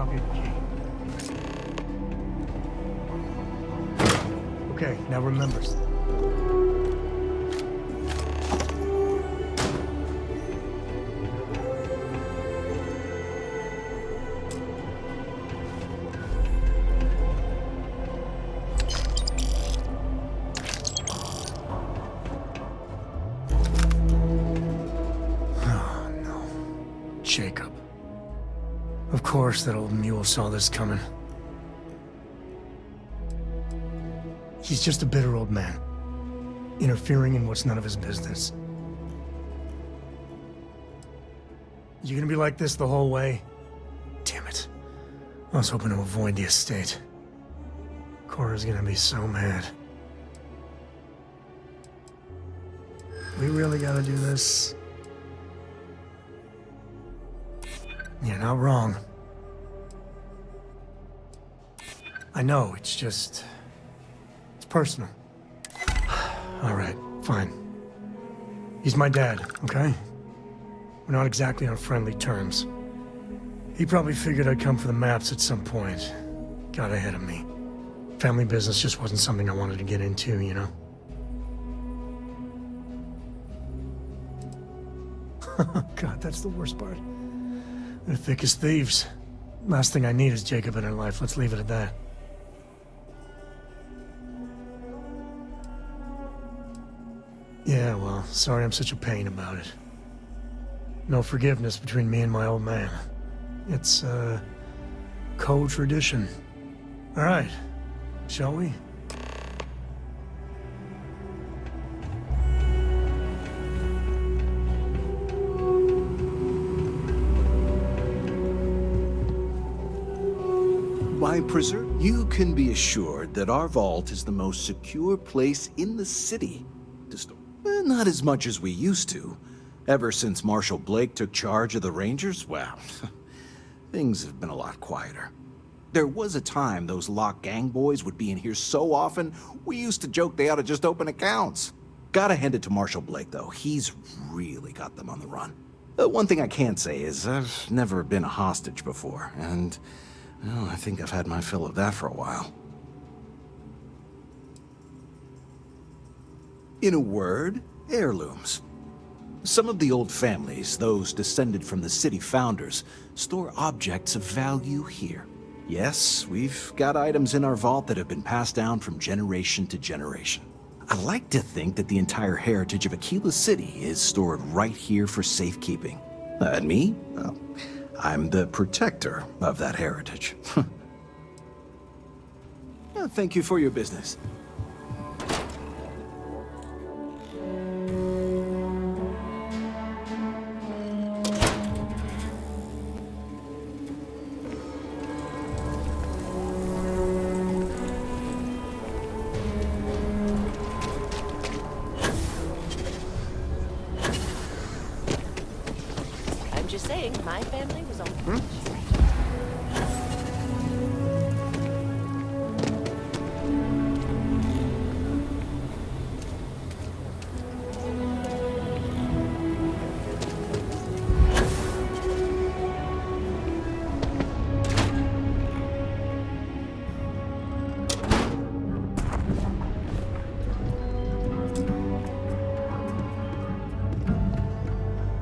pocket key. Okay, now remember. Jacob. Of course that old mule saw this coming. He's just a bitter old man, interfering in what's none of his business. You gonna be like this the whole way? Damn it. I was hoping to avoid the estate. Cora's gonna be so mad. We really gotta do this? You're not wrong. I know, it's just... it's personal. Alright, fine. He's my dad, okay? We're not exactly on friendly terms. He probably figured I'd come for the maps at some point. Got ahead of me. Family business just wasn't something I wanted to get into, you know? God, that's the worst part. They're thick as thieves. Last thing I need is Jacob in her life. Let's leave it at that. Yeah, well, sorry I'm such a pain about it. No forgiveness between me and my old man. It's, co-tradition. All right, shall we? My prisoner, you can be assured that our vault is the most secure place in the city to store. Not as much as we used to. Ever since Marshal Blake took charge of the Rangers, well, things have been a lot quieter. There was a time those lock gang boys would be in here so often, we used to joke they ought to just open accounts. Gotta hand it to Marshal Blake, though. He's really got them on the run. One thing I can't say is I've never been a hostage before, and... well, I think I've had my fill of that for a while. In a word, heirlooms. Some of the old families, those descended from the city founders, store objects of value here. Yes, we've got items in our vault that have been passed down from generation to generation. I like to think that the entire heritage of Akala City is stored right here for safekeeping. And me? Well, I'm the protector of that heritage. Thank you for your business. I'm just saying, my family was on...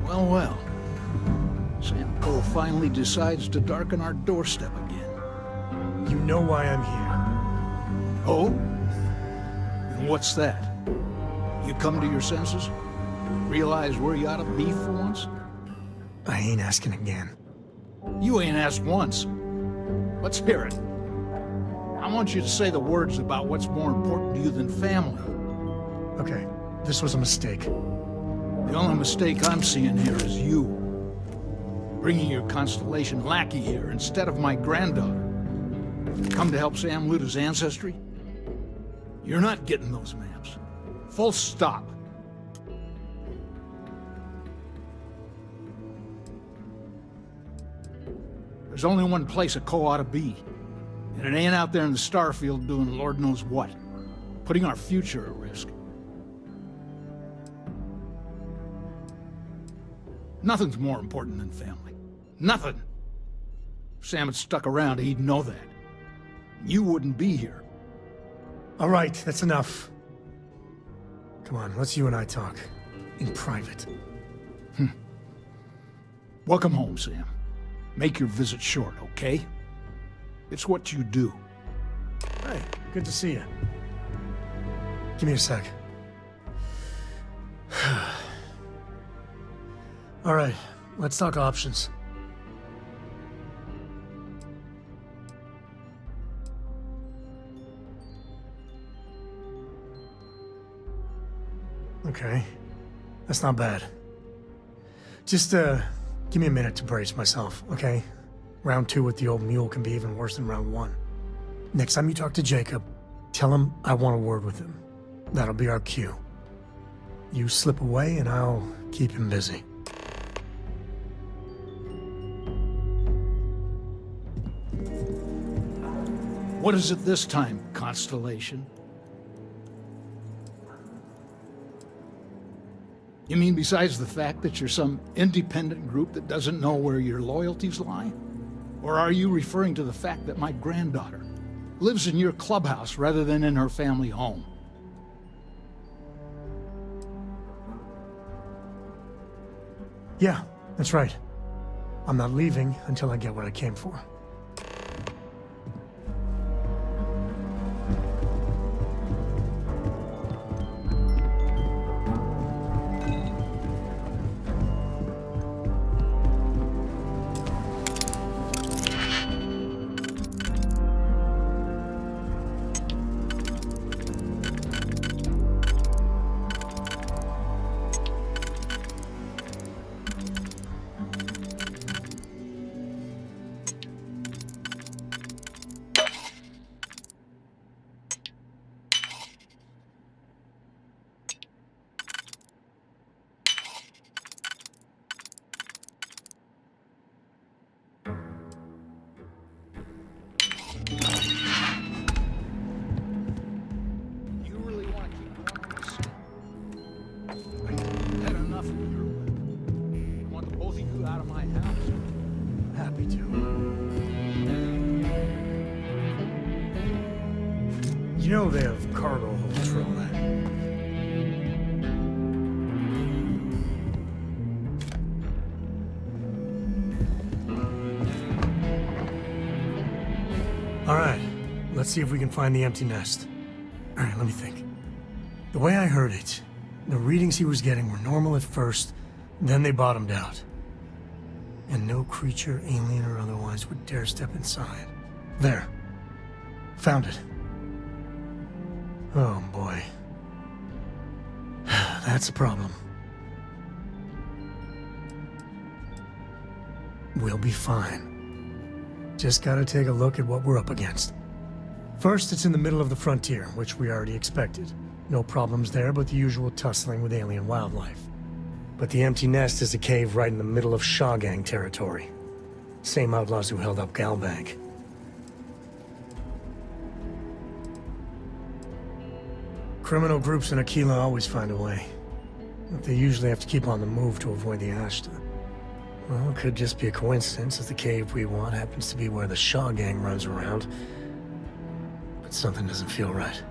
Well, well. Sam Cole finally decides to darken our doorstep again. You know why I'm here. Oh? And what's that? You come to your senses? Realize where you ought to be for once? I ain't asking again. You ain't asked once. Let's hear it. I want you to say the words about what's more important to you than family. Okay, this was a mistake. The only mistake I'm seeing here is you. Bringing your Constellation lackey here instead of my granddaughter. Come to help Sam loot his ancestry? You're not getting those maps. Full stop. There's only one place a Co ought to be. And it ain't out there in the Starfield doing Lord knows what. Putting our future at risk. Nothing's more important than family. Nothing. Sam had stuck around, he'd know that. You wouldn't be here. All right, that's enough. Come on, let's you and I talk. In private. Welcome home, Sam. Make your visit short, okay? It's what you do. Hey, good to see you. Give me a sec. All right, let's talk options. Okay, that's not bad. Just, give me a minute to brace myself, okay? Round 2 with the old mule can be even worse than round 1. Next time you talk to Jacob, tell him I want a word with him. That'll be our cue. You slip away and I'll keep him busy. What is it this time, Constellation? You mean besides the fact that you're some independent group that doesn't know where your loyalties lie? Or are you referring to the fact that my granddaughter lives in your clubhouse rather than in her family home? Yeah, that's right. I'm not leaving until I get what I came for. You really want to keep going on this? I've had enough of your lip. I want the both of you out of my house. Happy to. You know they have cargo holds for all that. All right, let's see if we can find the empty nest. All right, let me think. The way I heard it, the readings he was getting were normal at first, then they bottomed out. And no creature, alien or otherwise, would dare step inside. There. Found it. Oh boy. That's a problem. We'll be fine. Just gotta take a look at what we're up against. First, it's in the middle of the frontier, which we already expected. No problems there, but the usual tussling with alien wildlife. But the empty nest is a cave right in the middle of Shaw Gang territory. Same outlaws who held up Galbank. Criminal groups in Akala always find a way. But they usually have to keep on the move to avoid the Ashta. Well, it could just be a coincidence that the cave we want happens to be where the Shaw Gang runs around. But something doesn't feel right.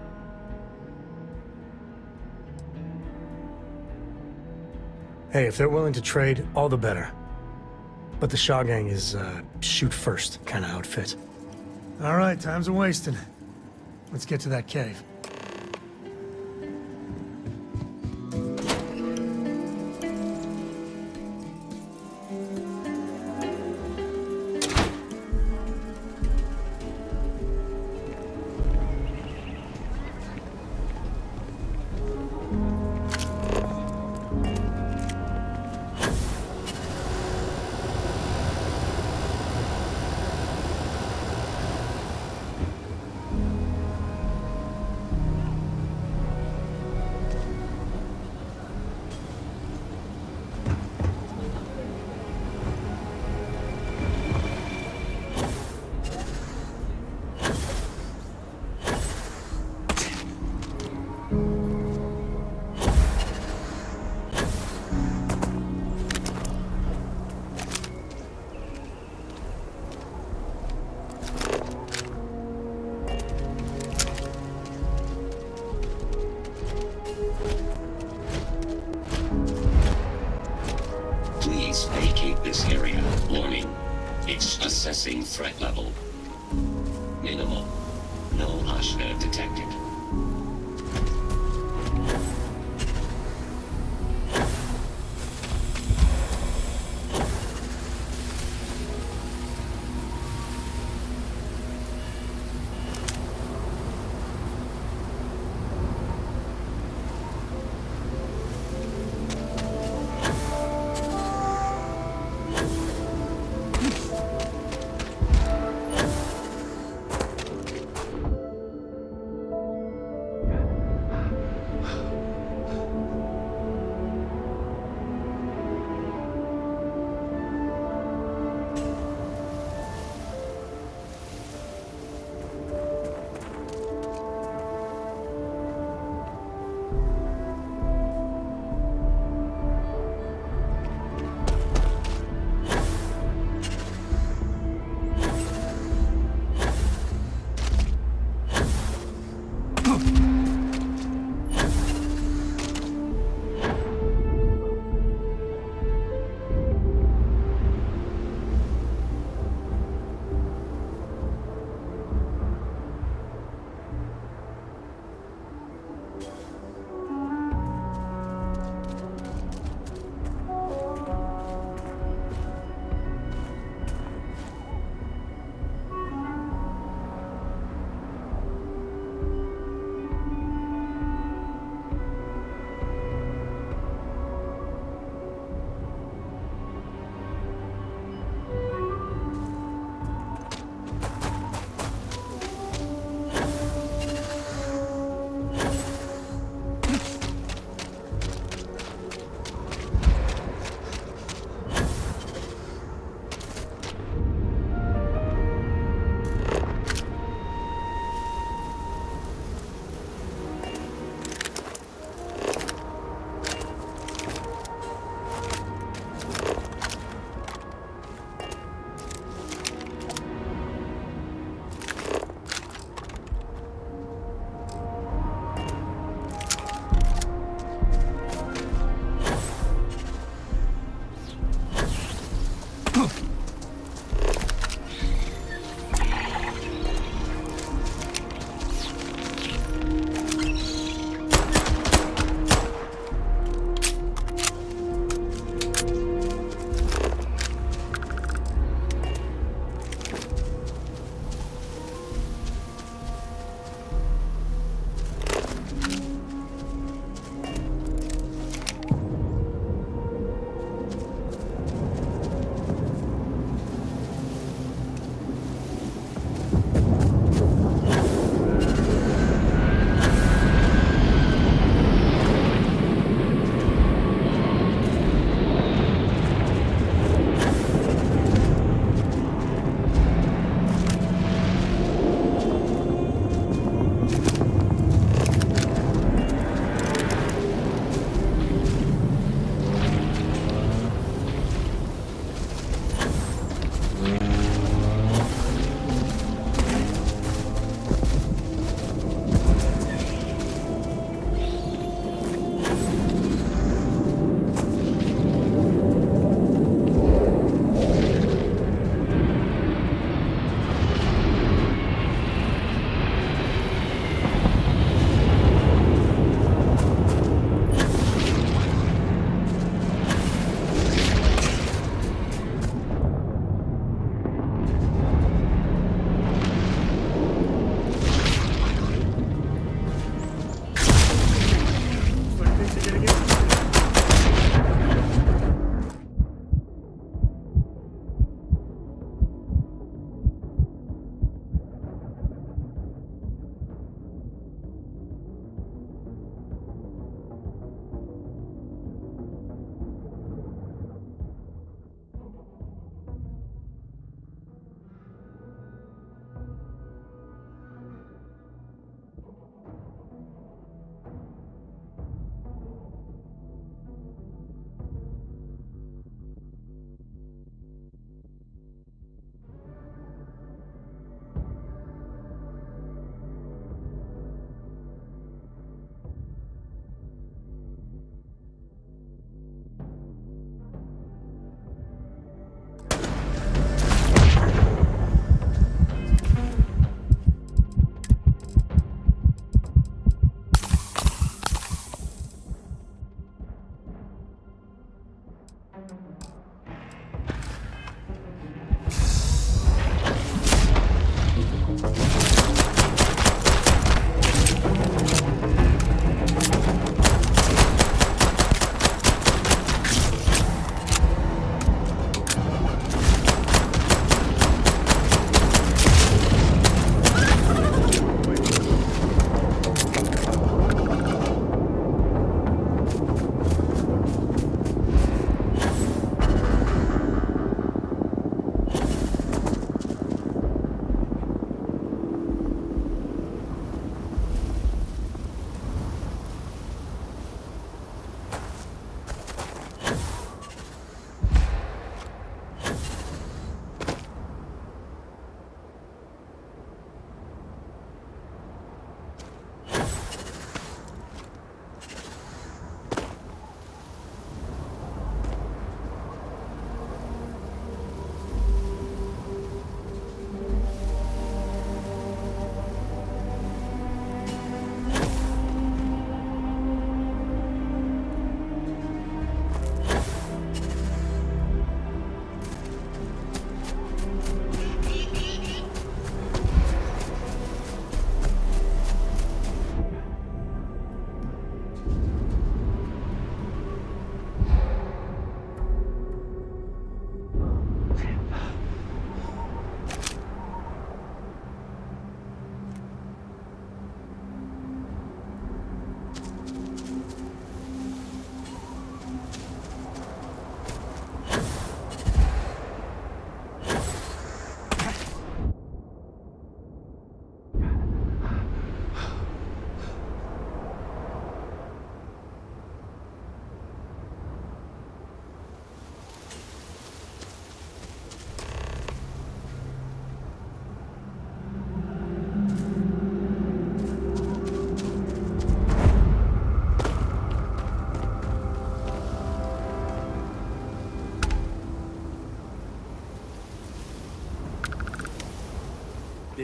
Hey, if they're willing to trade, all the better. But the Shaw Gang is, shoot first kind of outfit. All right, time's a-wasting. Let's get to that cave. Vacate this area. Warning. It's assessing threat level. Minimal. No Ashna detected.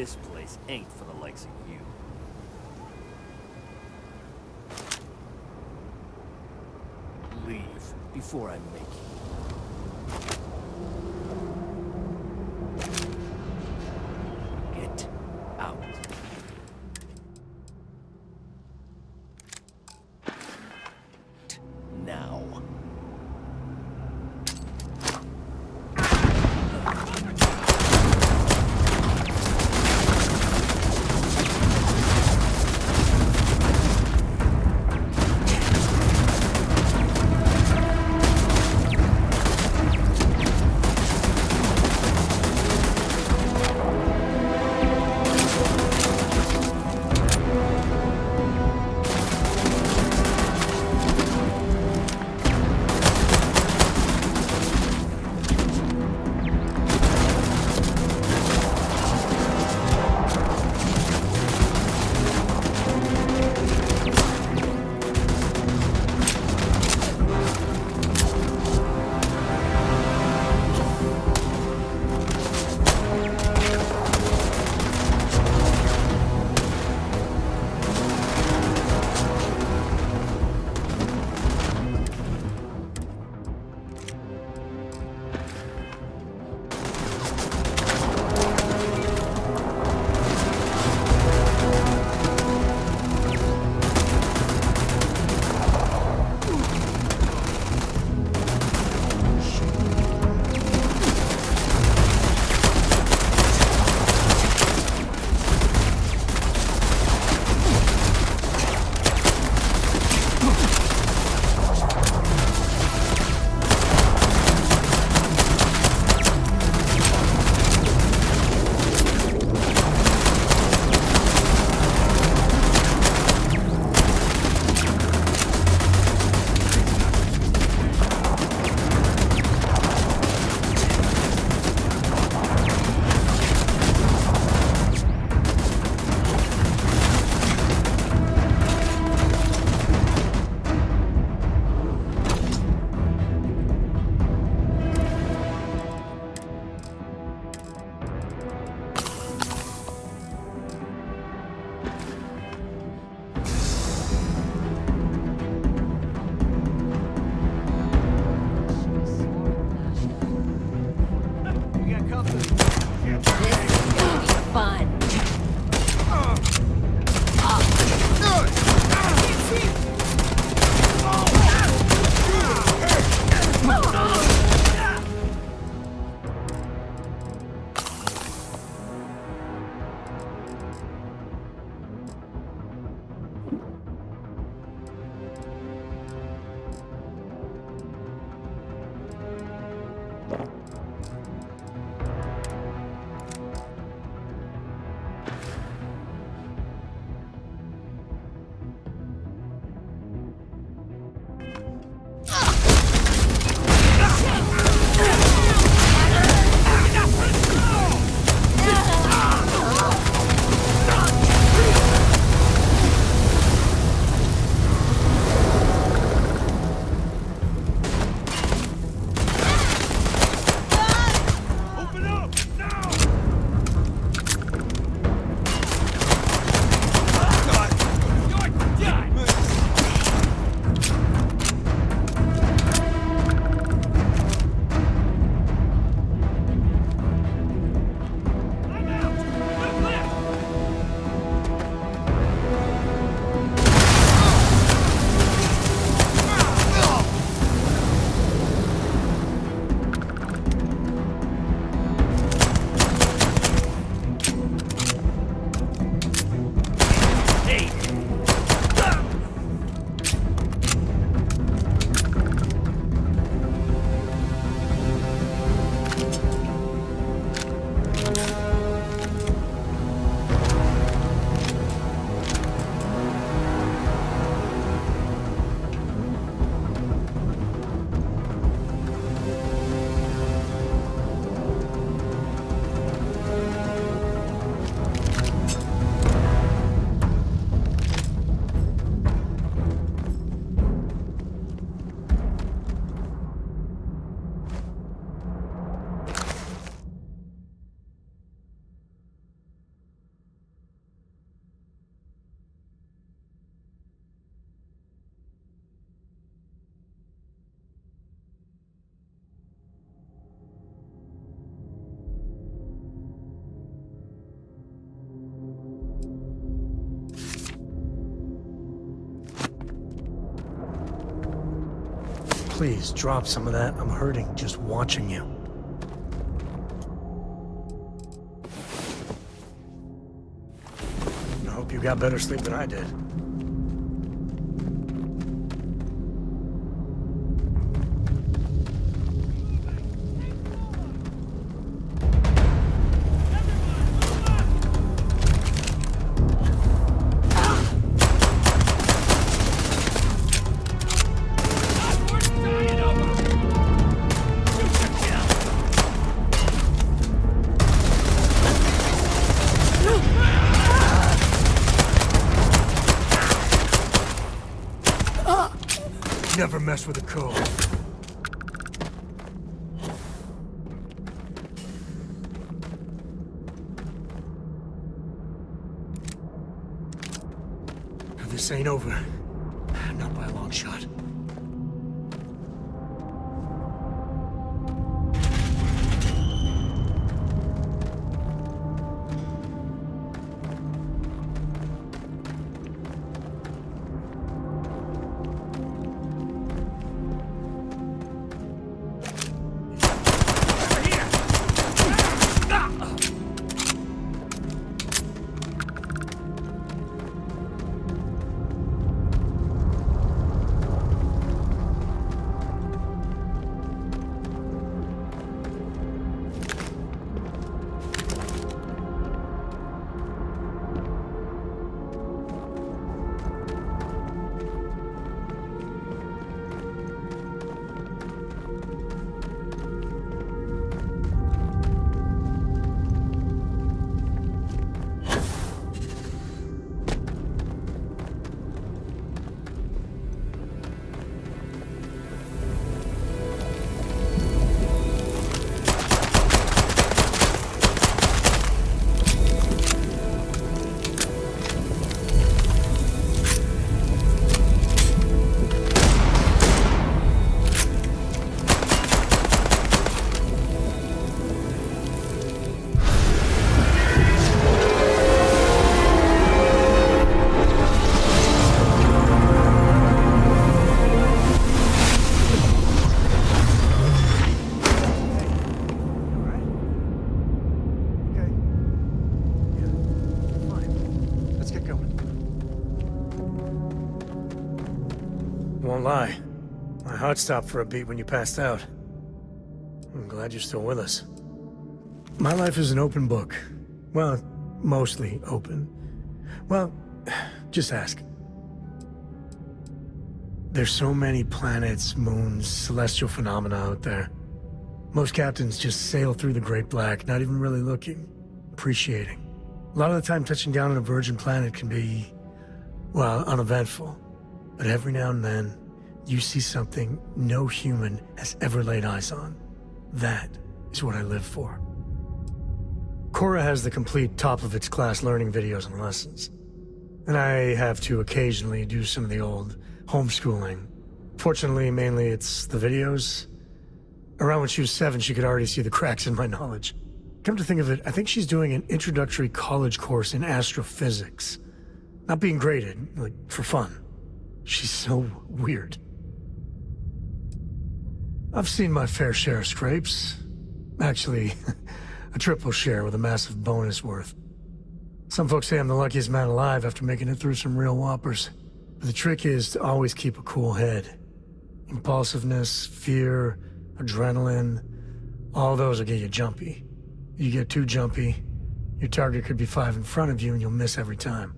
This place ain't for the likes of you. Leave before I make you. Get out. Now. please, drop some of that. I'm hurting just watching you. I hope you got better sleep than I did. Never mess with a code. This ain't over. Not by a long shot. Won't lie. My heart stopped for a beat when you passed out. I'm glad you're still with us. My life is an open book. Well, mostly open. Well, just ask. There's so many planets, moons, celestial phenomena out there. Most captains just sail through the Great Black, not even really looking, appreciating. A lot of the time touching down on a virgin planet can be, well, uneventful. But every now and then, you see something no human has ever laid eyes on. That is what I live for. Cora has the complete top-of-its-class learning videos and lessons. And I have to occasionally do some of the old homeschooling. Fortunately, mainly it's the videos. Around when she was 7, she could already see the cracks in my knowledge. Come to think of it, I think she's doing an introductory college course in astrophysics. Not being graded, like, for fun. She's so weird. I've seen my fair share of scrapes. Actually, a triple share with a massive bonus worth. Some folks say I'm the luckiest man alive after making it through some real whoppers. But the trick is to always keep a cool head. Impulsiveness, fear, adrenaline, all those will get you jumpy. You get too jumpy, your target could be 5 in front of you and you'll miss every time.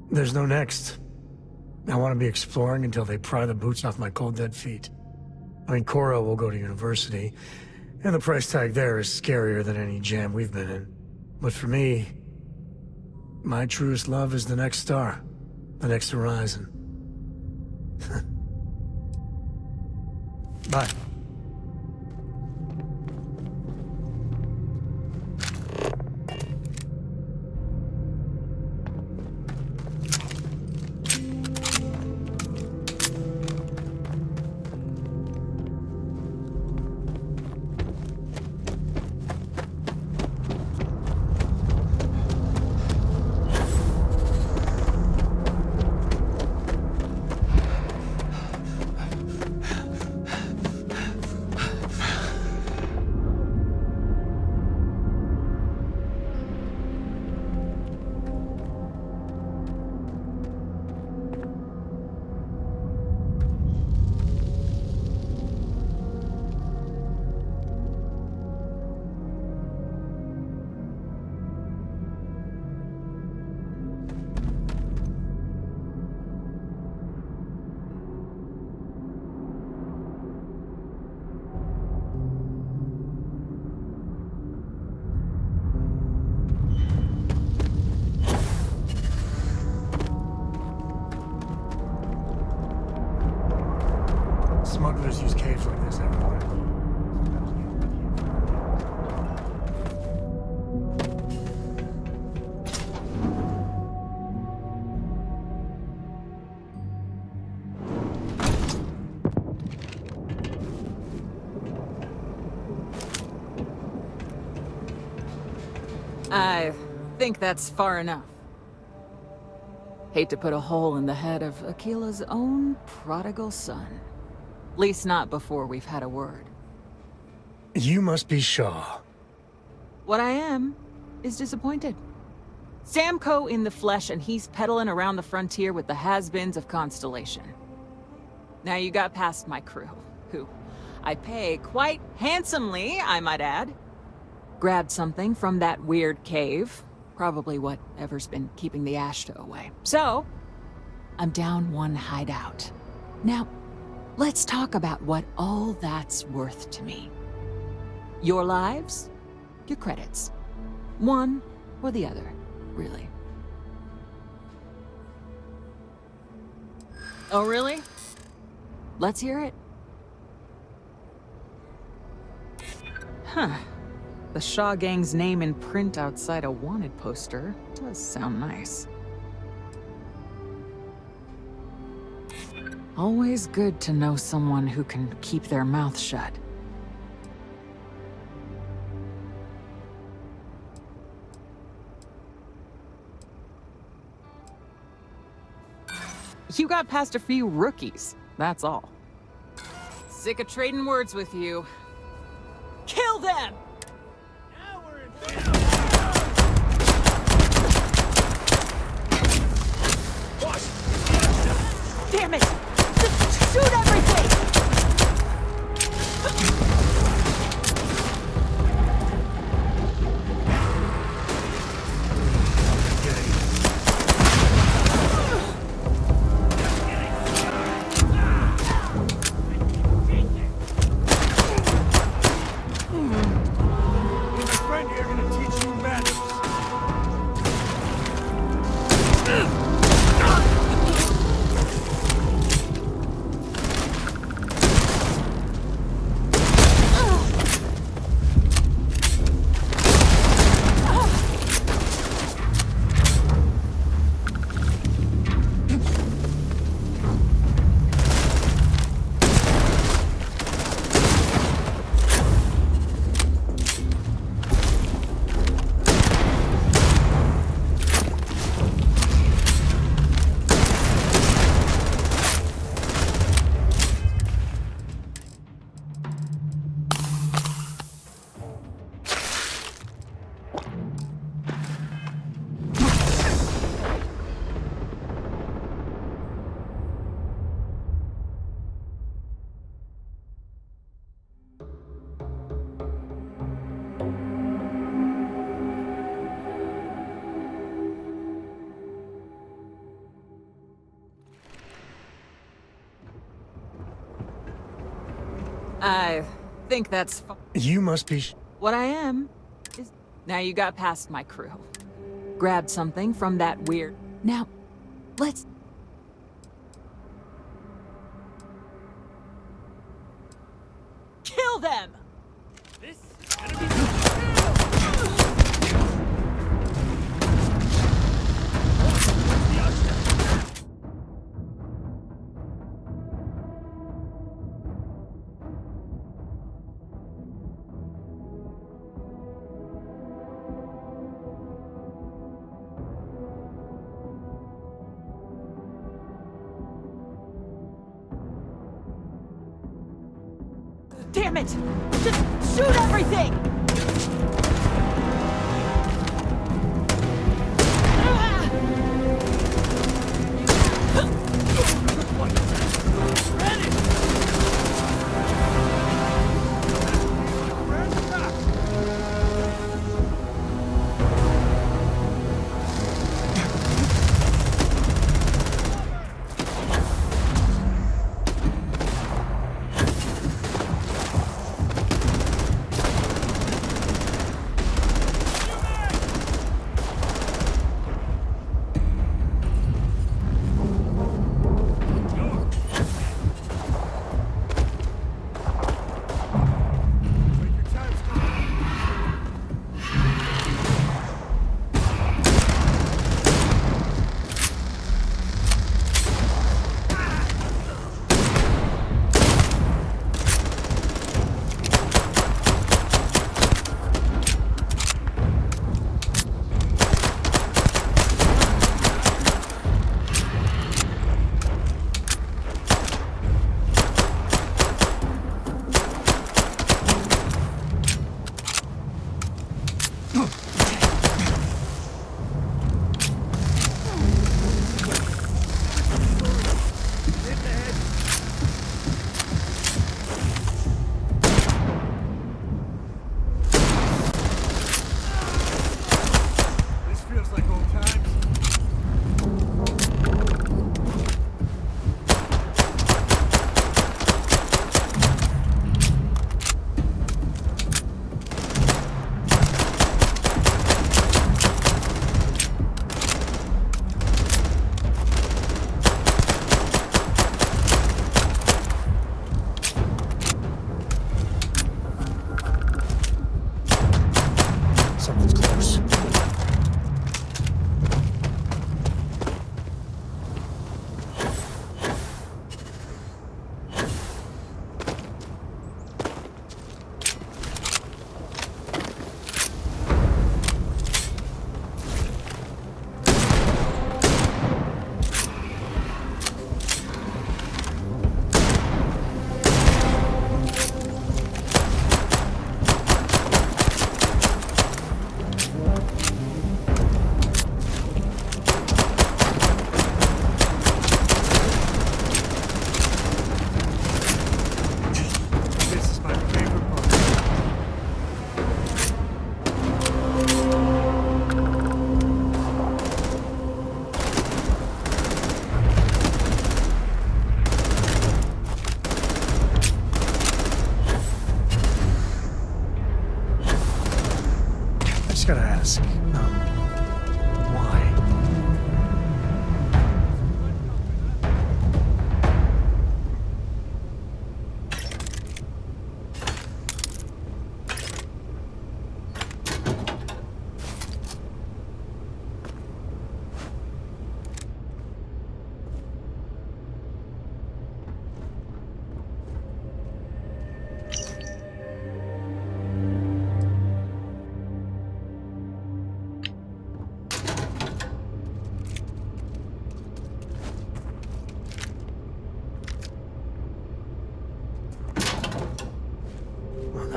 There's no next. I want to be exploring until they pry the boots off my cold dead feet. I mean, Cora will go to university, and the price tag there is scarier than any jam we've been in. But for me, my truest love is the next star, the next horizon. Bye. Smugglers use caves like this everywhere. I think that's far enough. Hate to put a hole in the head of Akila's own prodigal son. Least not before we've had a word. You must be Shaw. What I am is disappointed. Samco in the flesh, and he's peddling around the frontier with the has-beens of Constellation. Now you got past my crew, who I pay quite handsomely, I might add. Grabbed something from that weird cave. Probably whatever's been keeping the Ashta away. So, I'm down one hideout. Now, let's talk about what all that's worth to me. Your lives, your credits. One or the other, really. Oh, really? Let's hear it. Huh. The Shaw Gang's name in print outside a wanted poster does sound nice. Always good to know someone who can keep their mouth shut. You got past a few rookies, that's all. Sick of trading words with you. Kill them! Damn it! Just shoot everything! I think that's You must be what I am is... Now you got past my crew. Grabbed something from that weird... Now, let's... Kill them! This is gonna be... Damn it! Just shoot everything!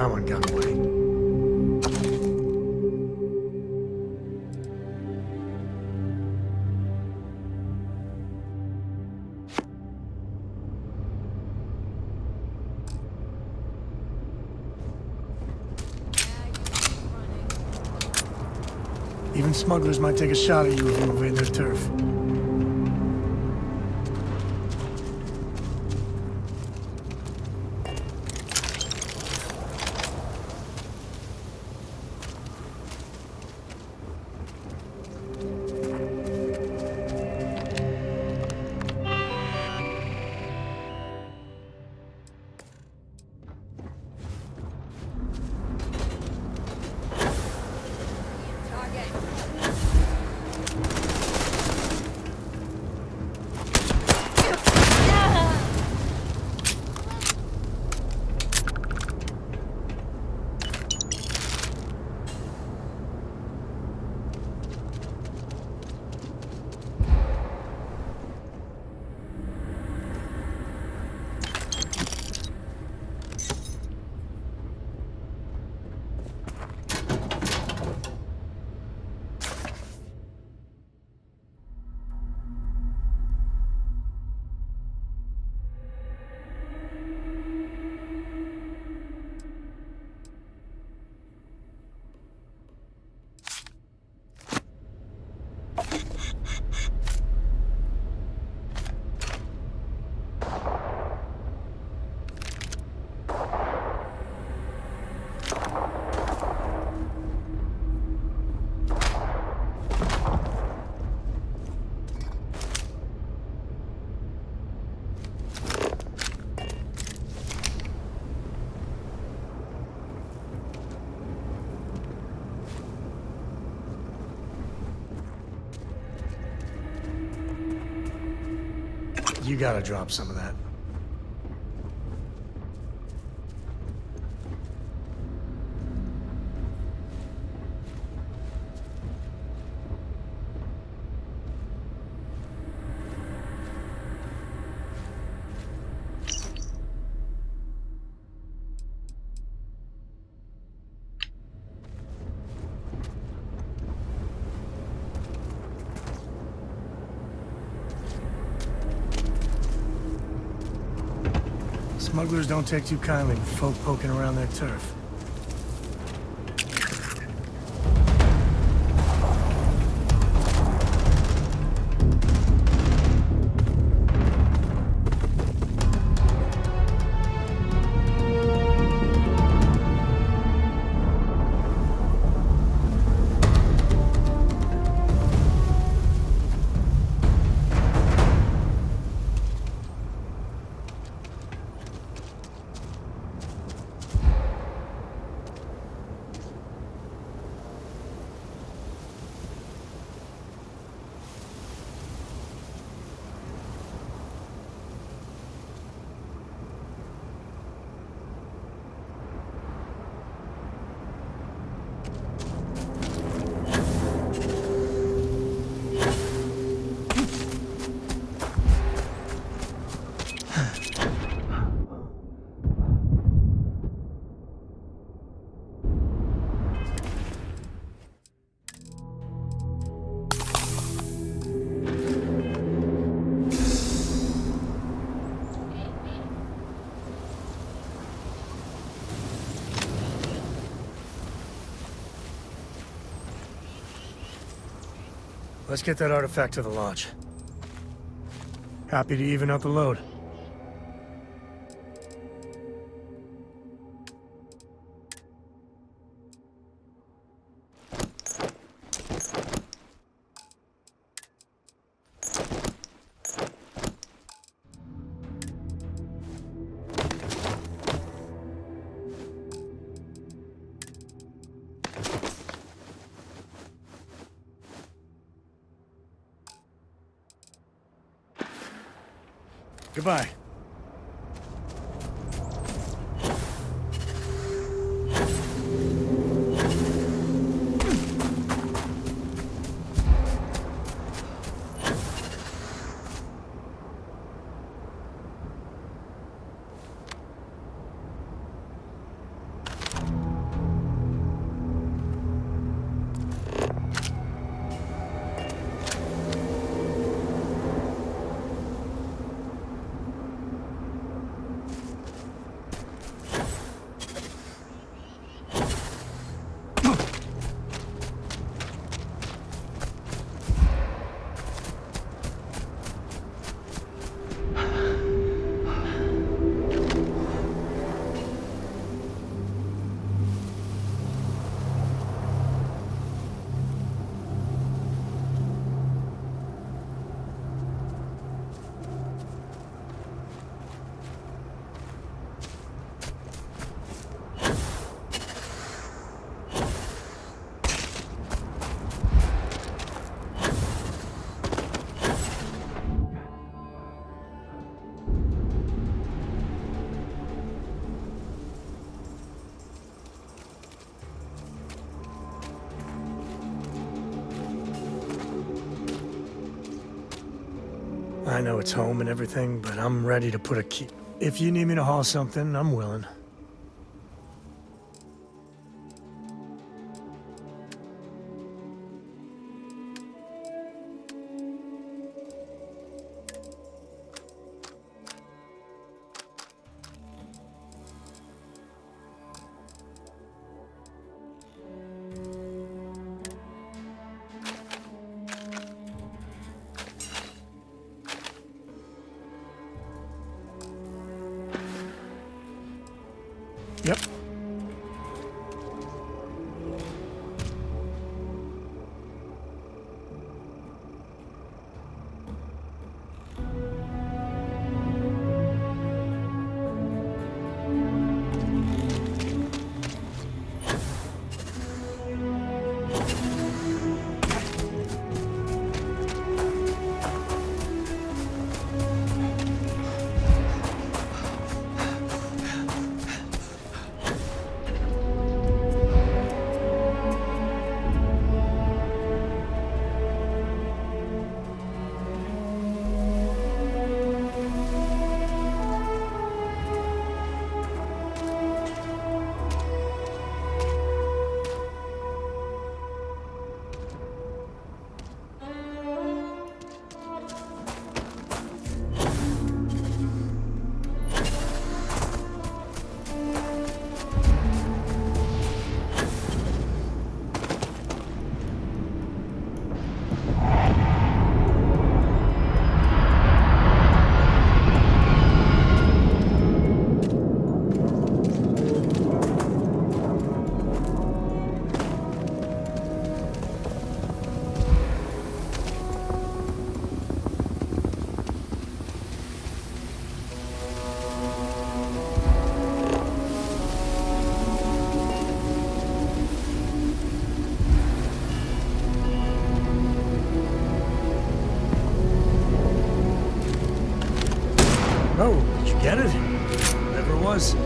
my one got away. Even smugglers might take a shot at you if you invade their turf. You gotta drop some of that. Smugglers don't take too kindly with folk poking around their turf. Let's get that artifact to the lodge. Happy to even out the load. Goodbye. I know it's home and everything, but I'm ready to put a key. If you need me to haul something, I'm willing. Yep. Oh, did you get it? Whatever it was.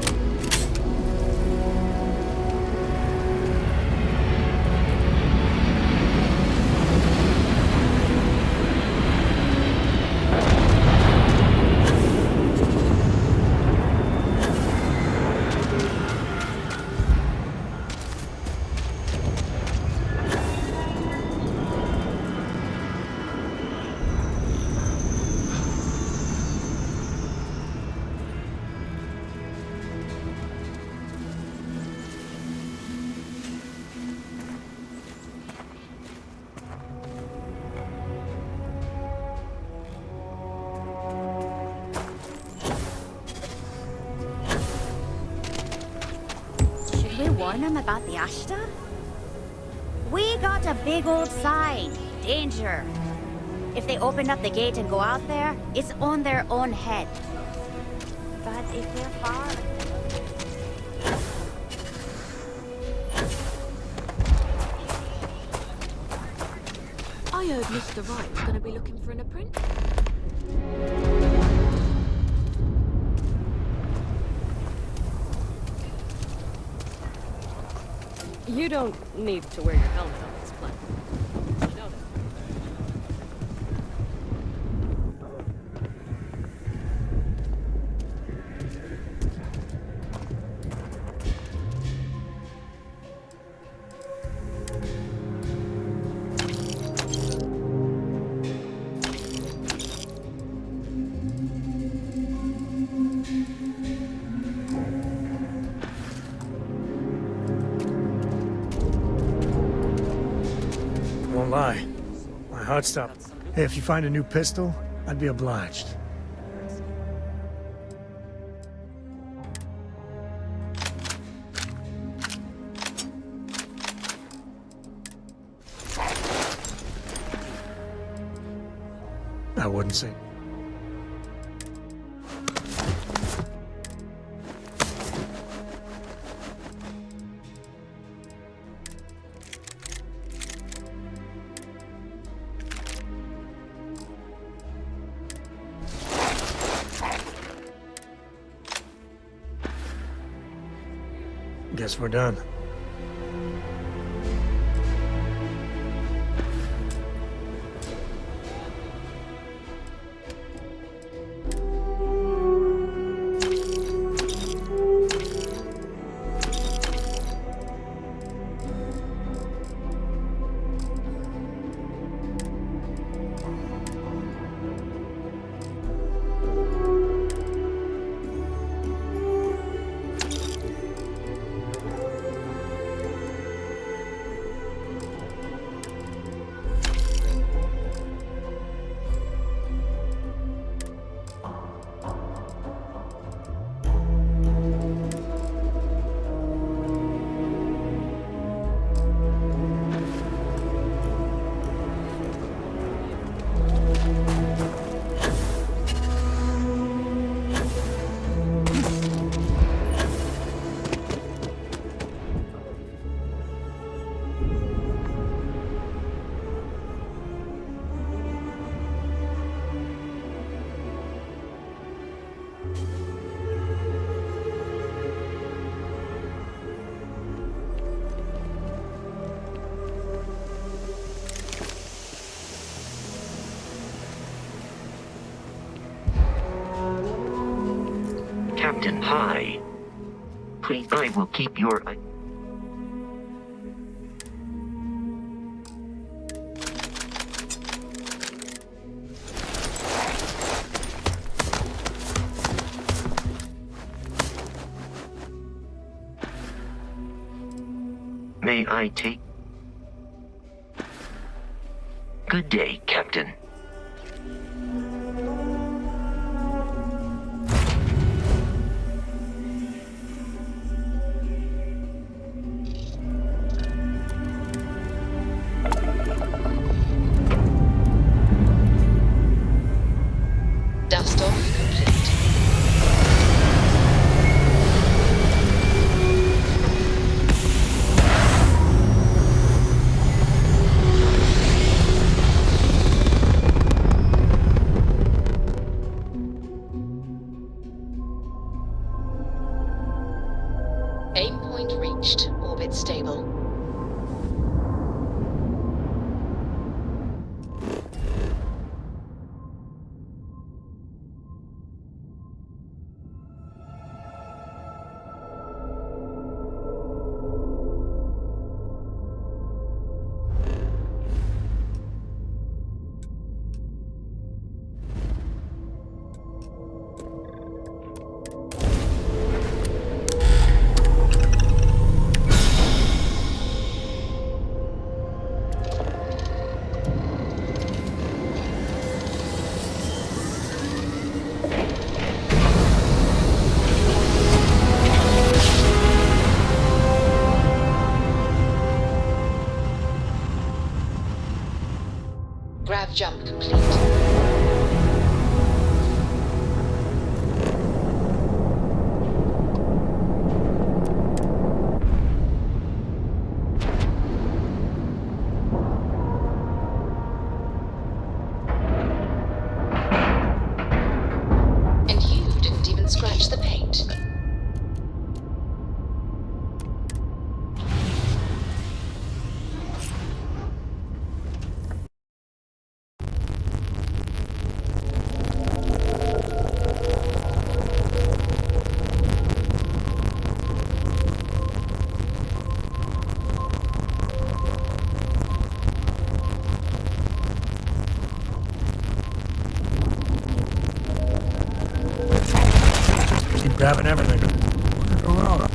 Warn them about the Ashta? We got a big old sign. Danger. If they open up the gate and go out there, it's on their own head. But if they're far... I heard Mr. Wright's gonna be looking for an apprentice. You don't need to wear your helmet on this planet. You know that. Won't lie. My heart stopped. Hey, if you find a new pistol, I'd be obliged. I wouldn't say. Guess we're done. Captain. Hi. Please, I will keep your... May I take... Good day, Captain. Dust off complete. Aim point reached. Orbit stable. Grav jump complete. And you didn't even scratch the paint. Keep grabbing everything. Oh,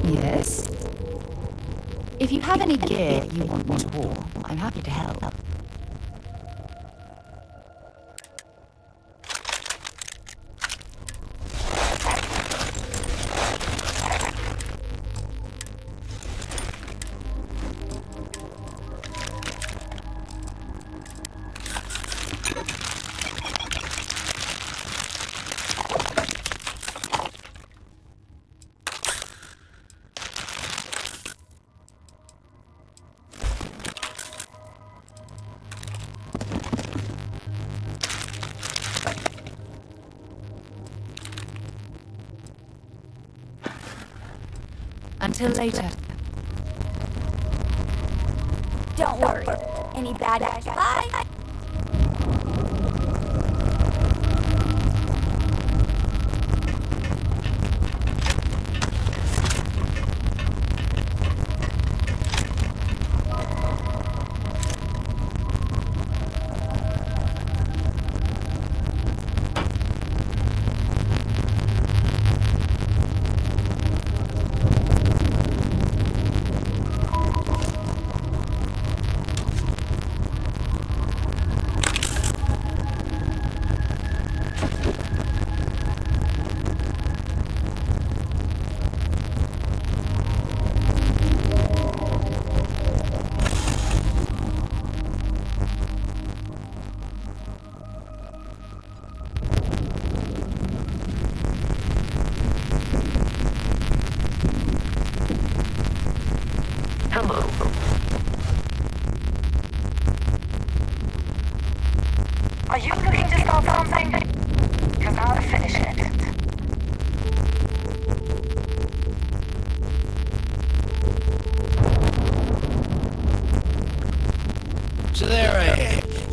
Yes? If you have any gear you want me to haul, I'm happy to help. Until later. Don't worry. Any bad guys? Bye.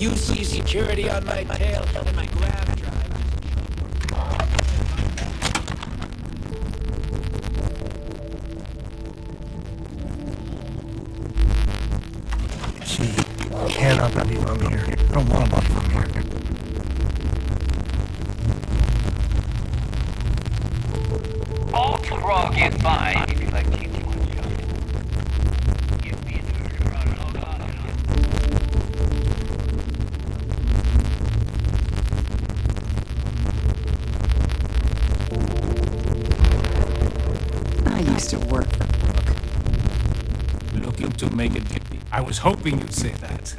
You see security on my tail and my grab drive. She cannot be from here. I don't want to be from here. All grog is fine if you like taking one shot. Give me the I used to work for looking to make it. I was hoping you'd say that.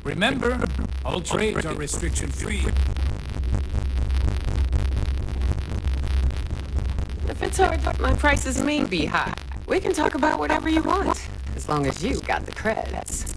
Remember, all trades are restriction-free. If it's hard, my prices may be high. We can talk about whatever you want, as long as you got the credits.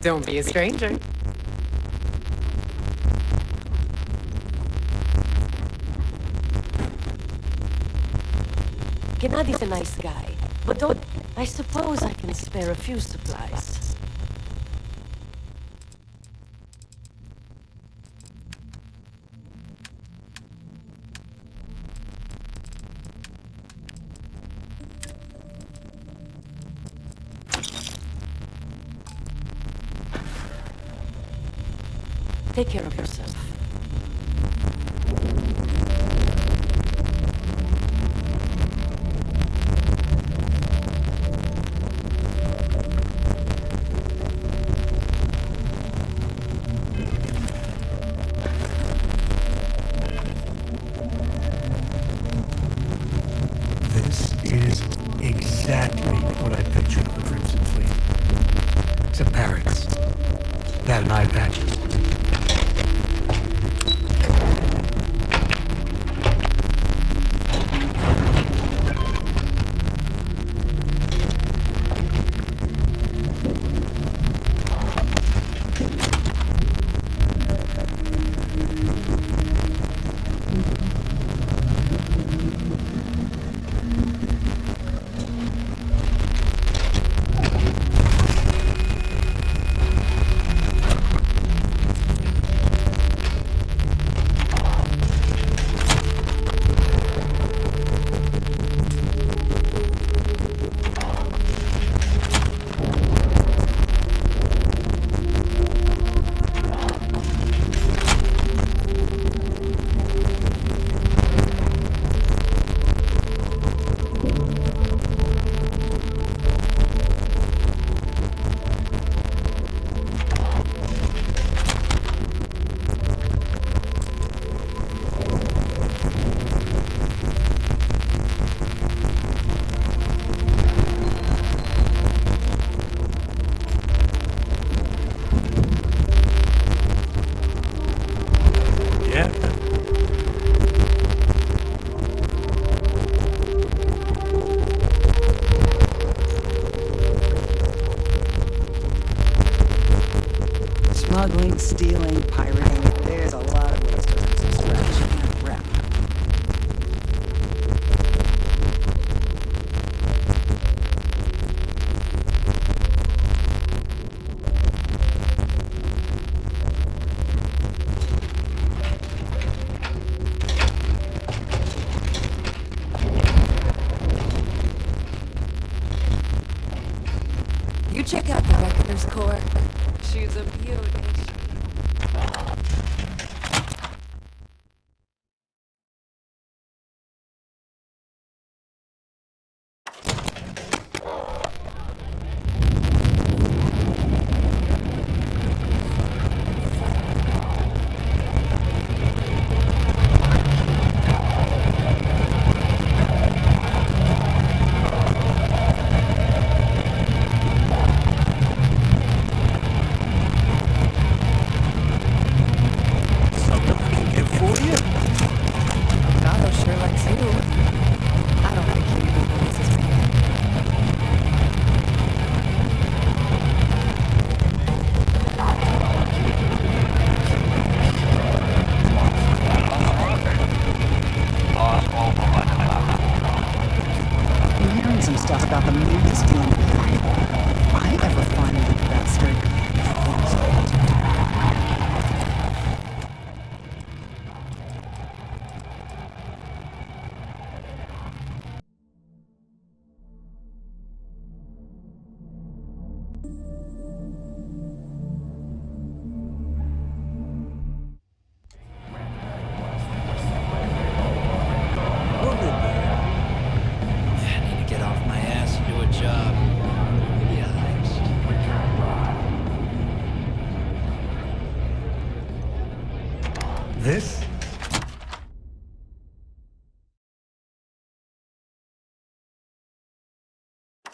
Don't be a stranger. Gennadi's a nice guy, but don't... I suppose I can spare a few supplies. Take care of yourself. This is exactly what I pictured of the Crimson Fleet. Except parrots. That and eye patches. decor. She's a beauty. This?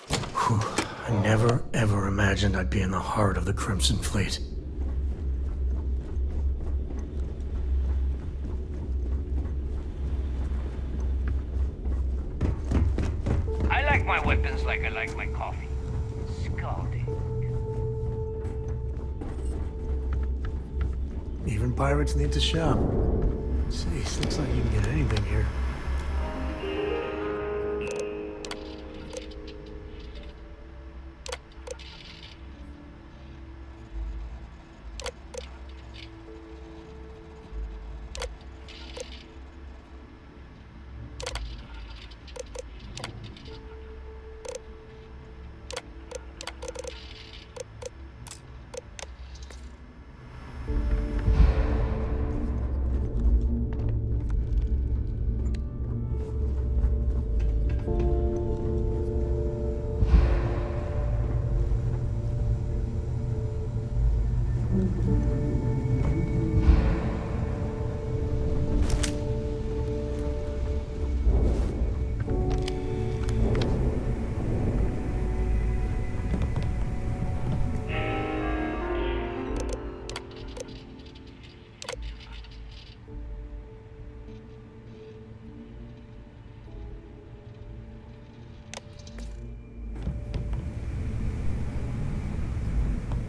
Whew. I never, ever imagined I'd be in the heart of the Crimson Fleet. I like my weapons like I like my coffee. Scalding. Even pirates need to shop. Jeez, looks like you can get anything here.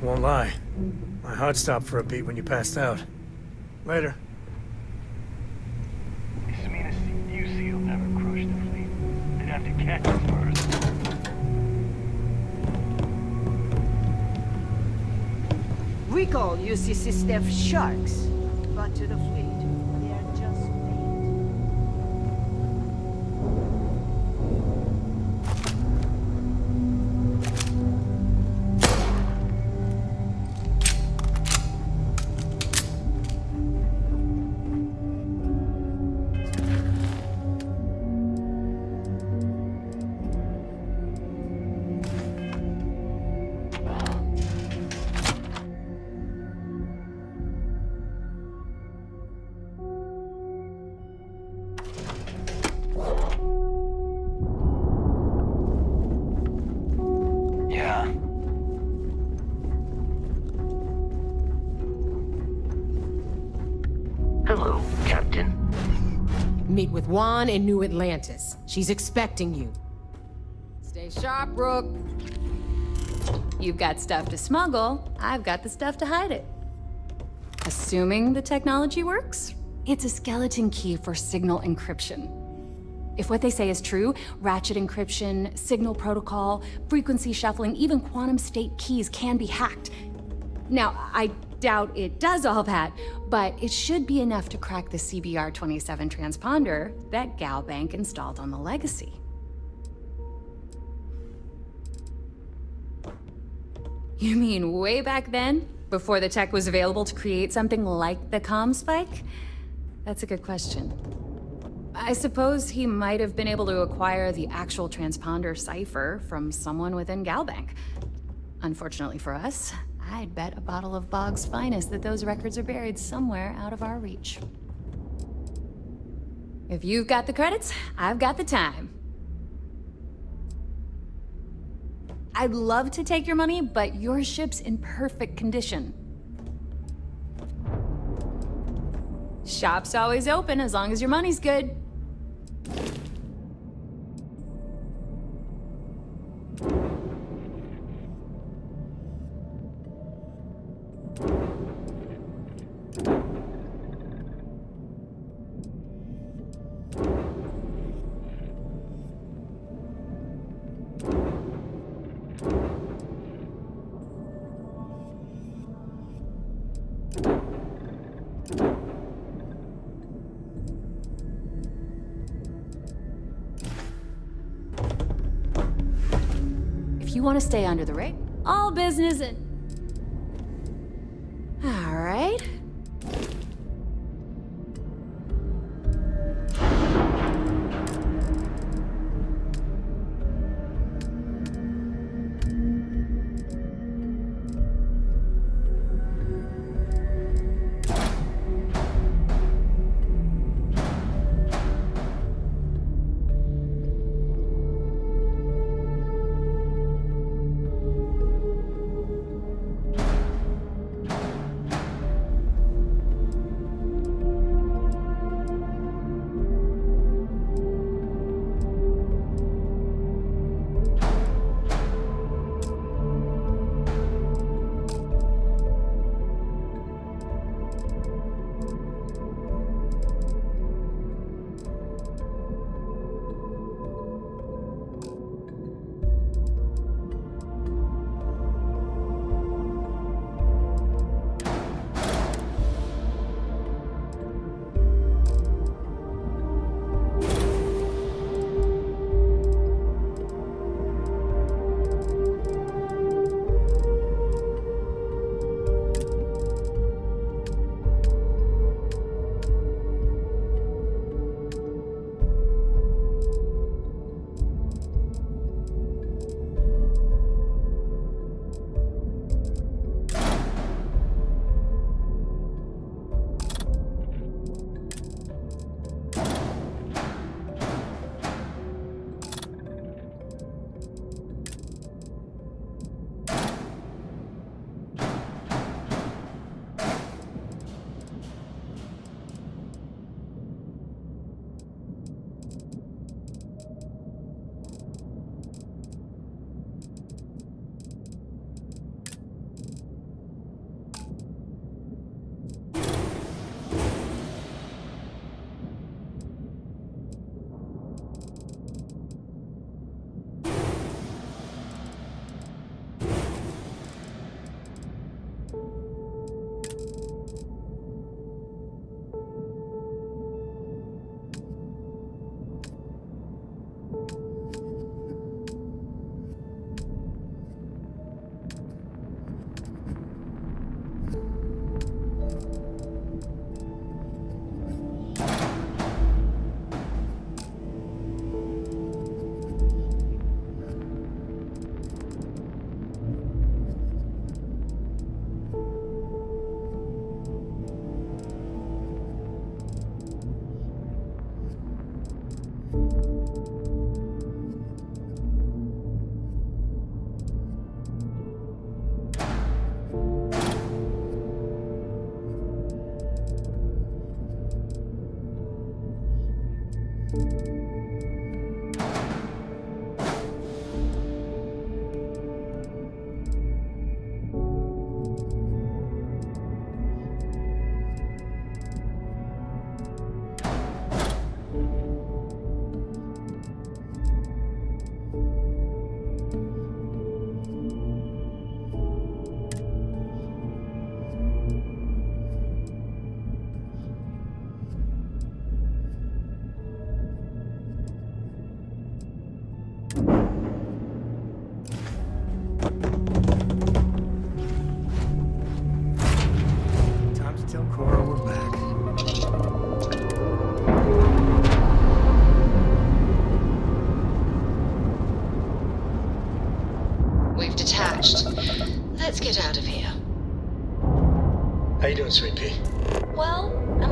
Won't lie. My heart stopped for a beat when you passed out. Later. This means you SEAL never crushed the fleet. They'd have to catch it first. We call UCC staff sharks, but to the fleet, they are just Hello, Captain. Meet with Juan in New Atlantis. She's expecting you. Stay sharp, Rook. You've got stuff to smuggle, I've got the stuff to hide it. Assuming the technology works, it's a skeleton key for signal encryption. If what they say is true, ratchet encryption, signal protocol, frequency shuffling, even quantum state keys can be hacked. Now, I doubt it does all that, but it should be enough to crack the CBR-27 transponder that Galbank installed on the Legacy. You mean way back then? Before the tech was available to create something like the comm spike? That's a good question. I suppose he might have been able to acquire the actual transponder cipher from someone within Galbank. Unfortunately for us, I'd bet a bottle of Bog's finest that those records are buried somewhere out of our reach. If you've got the credits, I've got the time. I'd love to take your money, but your ship's in perfect condition. Shop's always open as long as your money's good. You want to stay under the radar? All business and... All right.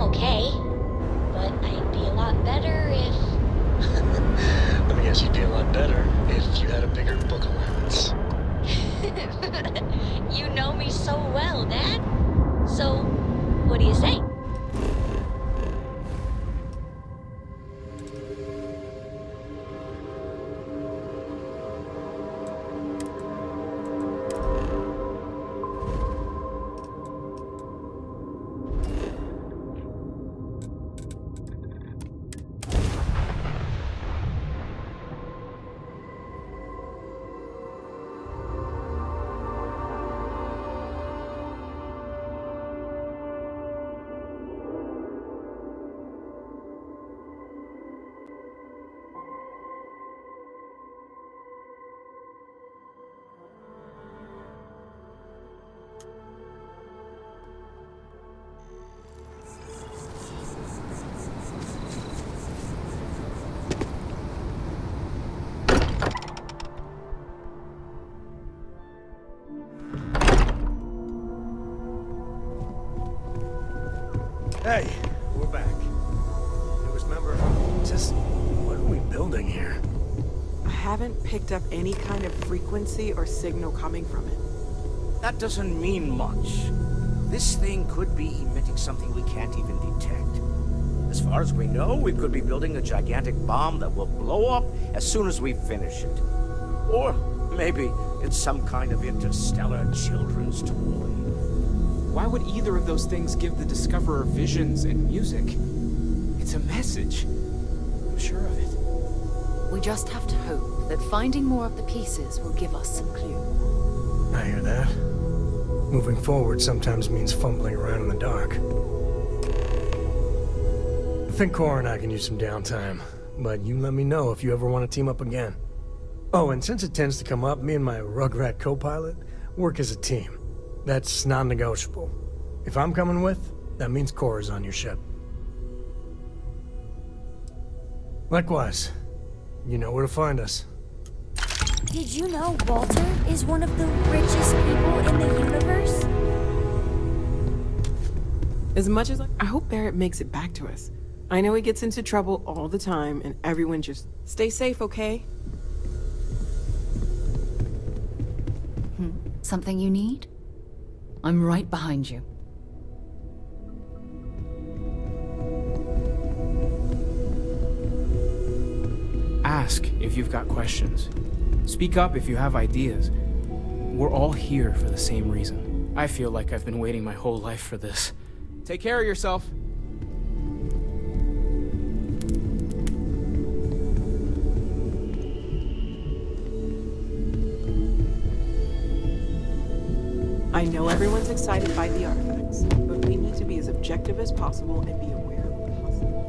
okay. But I'd be a lot better if... Let me guess, you'd be a lot better if you had a bigger book allowance. You know me so well, Dad. So, what do you say? Hey, we're back. Newest member. Just what are we building here? I haven't picked up any kind of frequency or signal coming from it. That doesn't mean much. This thing could be emitting something we can't even detect. As far as we know, we could be building a gigantic bomb that will blow up as soon as we finish it. Or maybe it's some kind of interstellar children's toy. Why would either of those things give the Discoverer visions and music? It's a message. I'm sure of it. We just have to hope that finding more of the pieces will give us some clue. I hear that. Moving forward sometimes means fumbling around in the dark. I think Cora and I can use some downtime, but you let me know if you ever want to team up again. Oh, and since it tends to come up, me and my Rugrat co-pilot work as a team. That's non-negotiable. If I'm coming with, that means Cora's on your ship. Likewise, you know where to find us. Did you know Walter is one of the richest people in the universe? As much as I hope Barrett makes it back to us. I know he gets into trouble all the time, and everyone just stay safe, okay? Something you need? I'm right behind you. Ask if you've got questions. Speak up if you have ideas. We're all here for the same reason. I feel like I've been waiting my whole life for this. Take care of yourself. I know everyone's excited by the artifacts, but we need to be as objective as possible and be aware of the possible.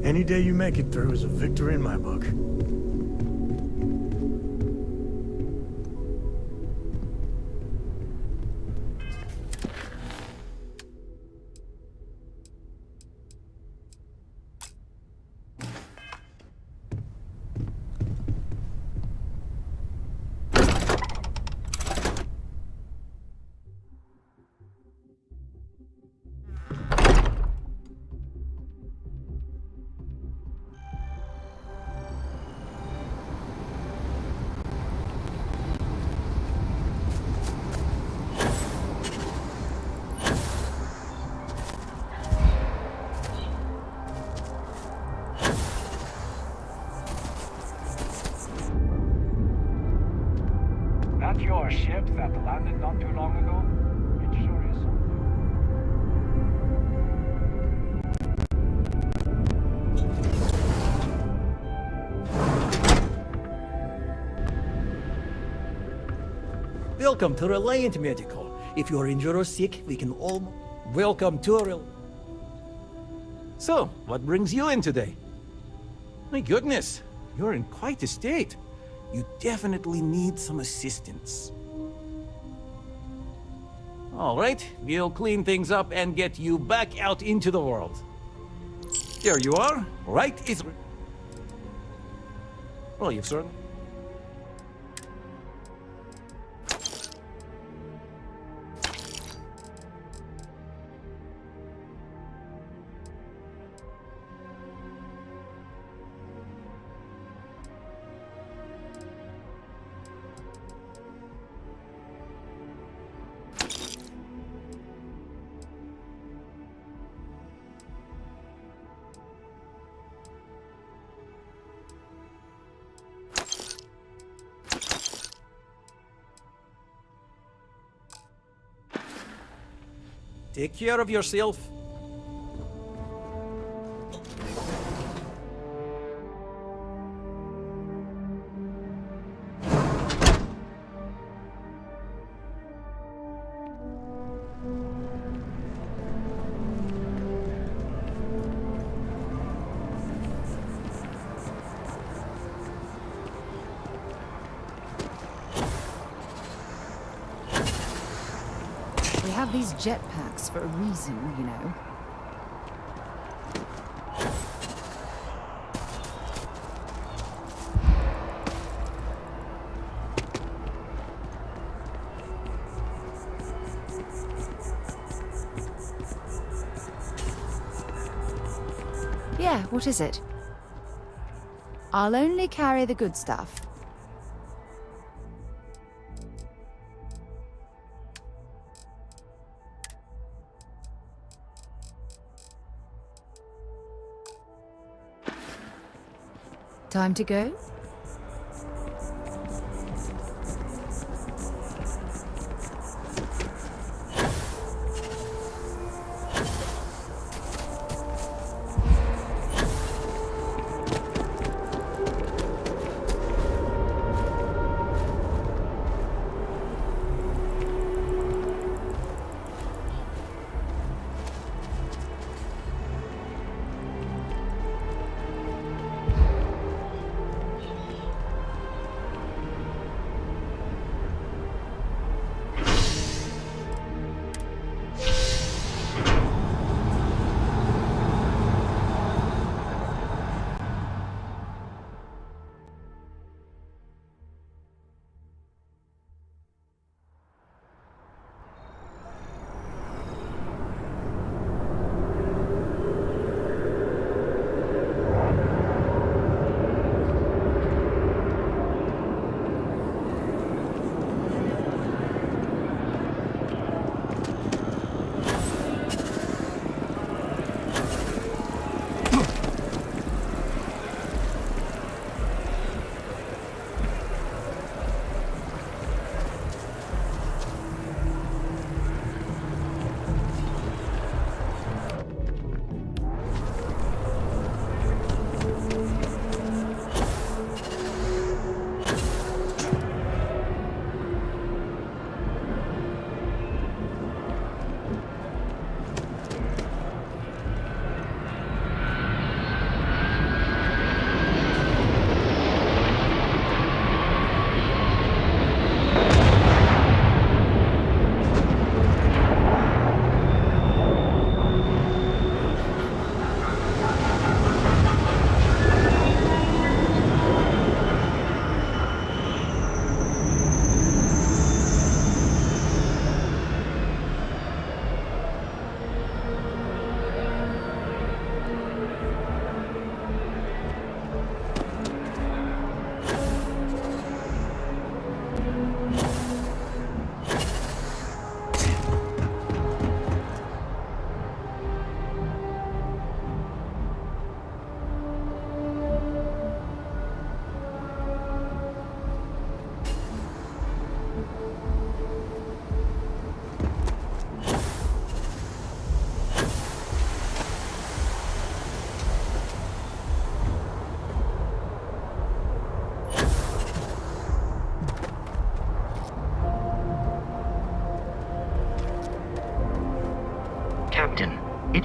Any day you make it through is a victory in my book. That your ship that landed not too long ago? It sure is something. Welcome to Reliant Medical. If you're injured or sick, we can all... Welcome to So, what brings you in today? My goodness, you're in quite a state. You definitely need some assistance. All right, we'll clean things up and get you back out into the world. There you are. Right is... Well, you've certainly... Take care of yourself. We have these jetpacks for a reason, you know. Yeah, what is it? I'll only carry the good stuff. Time to go?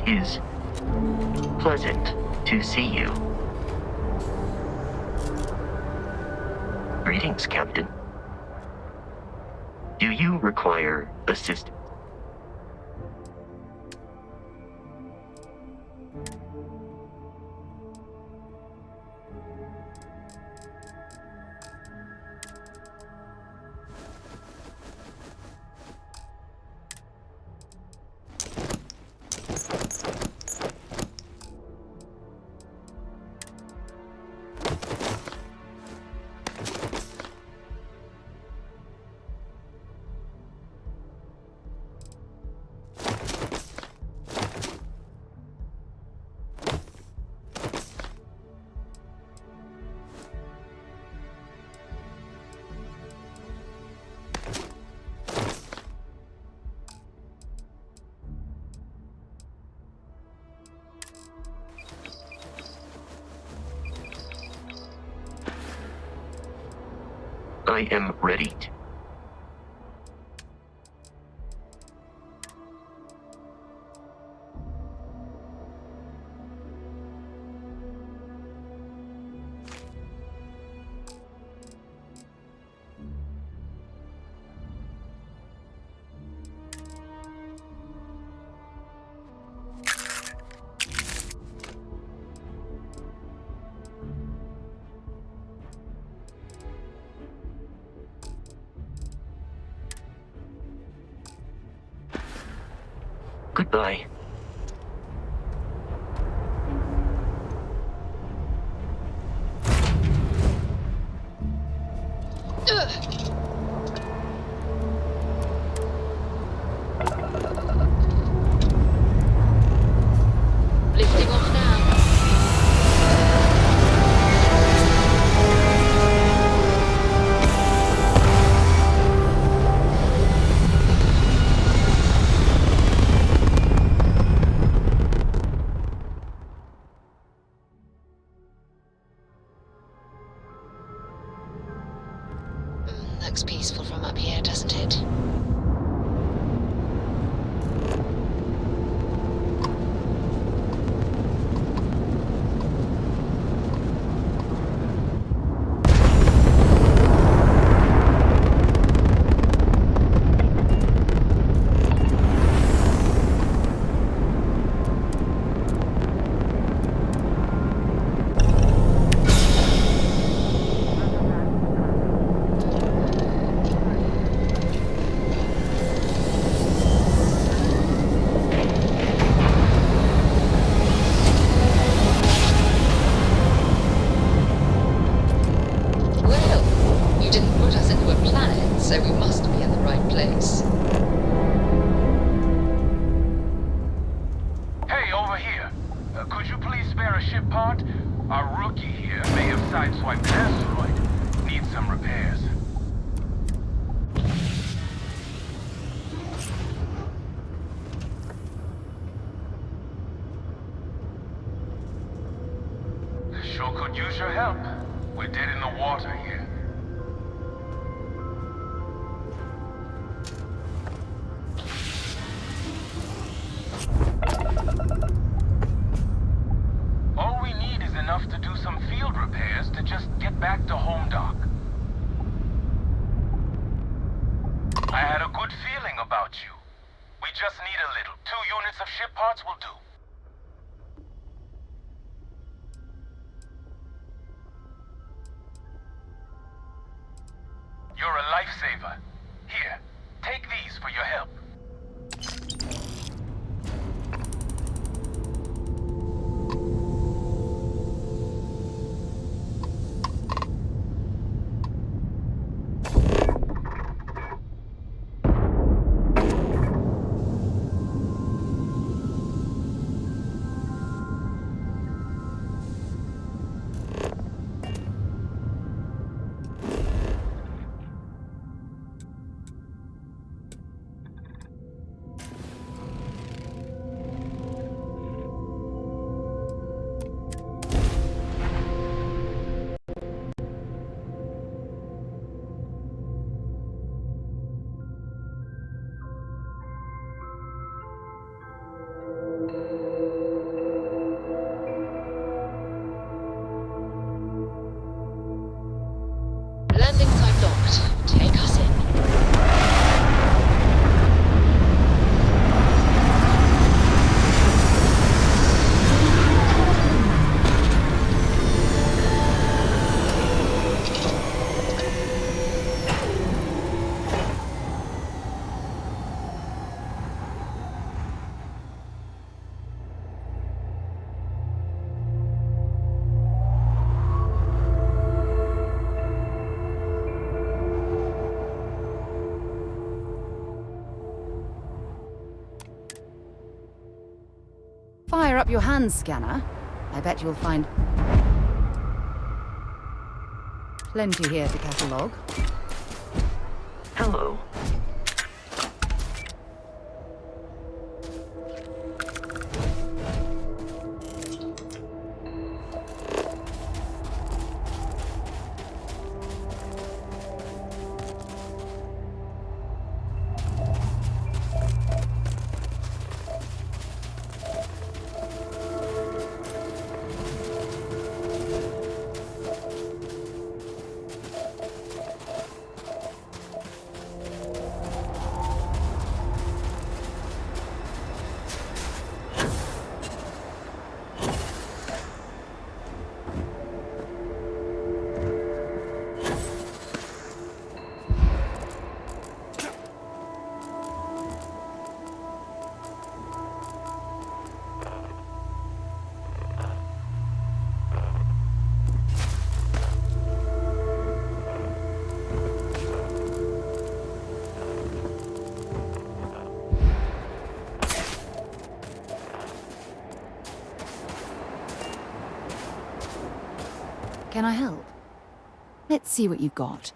is pleasant to see you. Greetings, Captain. Do you require assistance? I am ready to. Goodbye. Lifting off now. Looks peaceful from up here, doesn't it? So we must be in the right place. Hey, over here. Could you please spare a ship part? Our rookie here may have sideswiped an asteroid. Needs some repairs. Sure could use your help. We're dead in the water here. All we need is enough to do some field repairs to just get back to home dock. I had a good feeling about you. We just need a little. 2 units of ship parts will do. You're a lifesaver. Here, take these for your help. out. Take us in. Fire up your hand scanner. I bet you'll find plenty here to catalogue. Hello. Can I help? Let's see what you've got.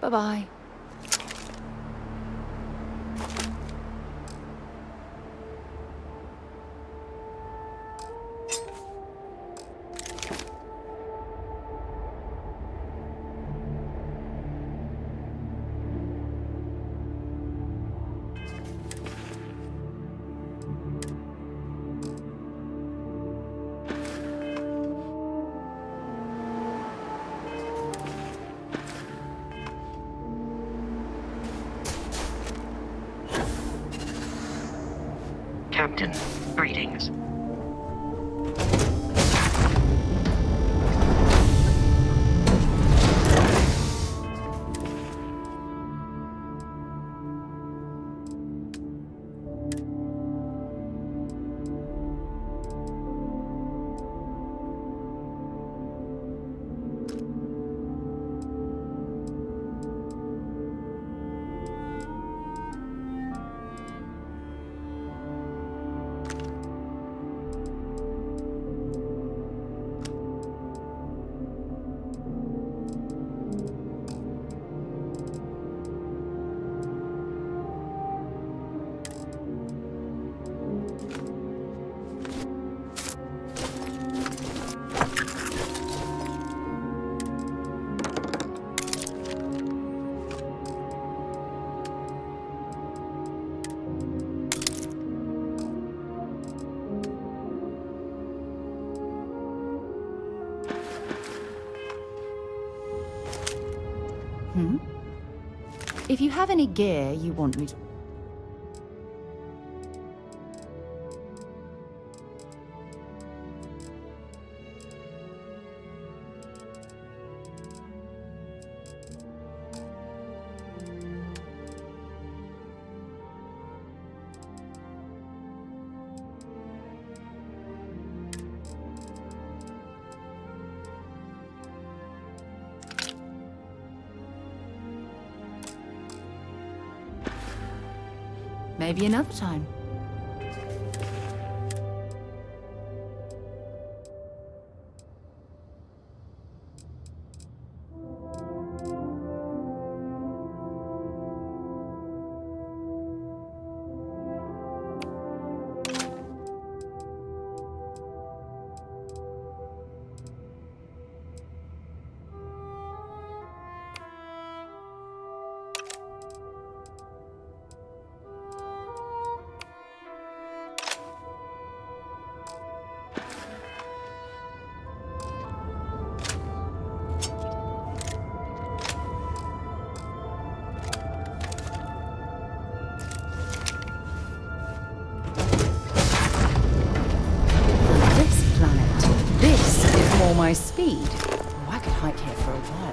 Bye-bye. Captain, greetings. If you have any gear you want me to... Maybe another time. My speed. Oh, I could hike here for a while.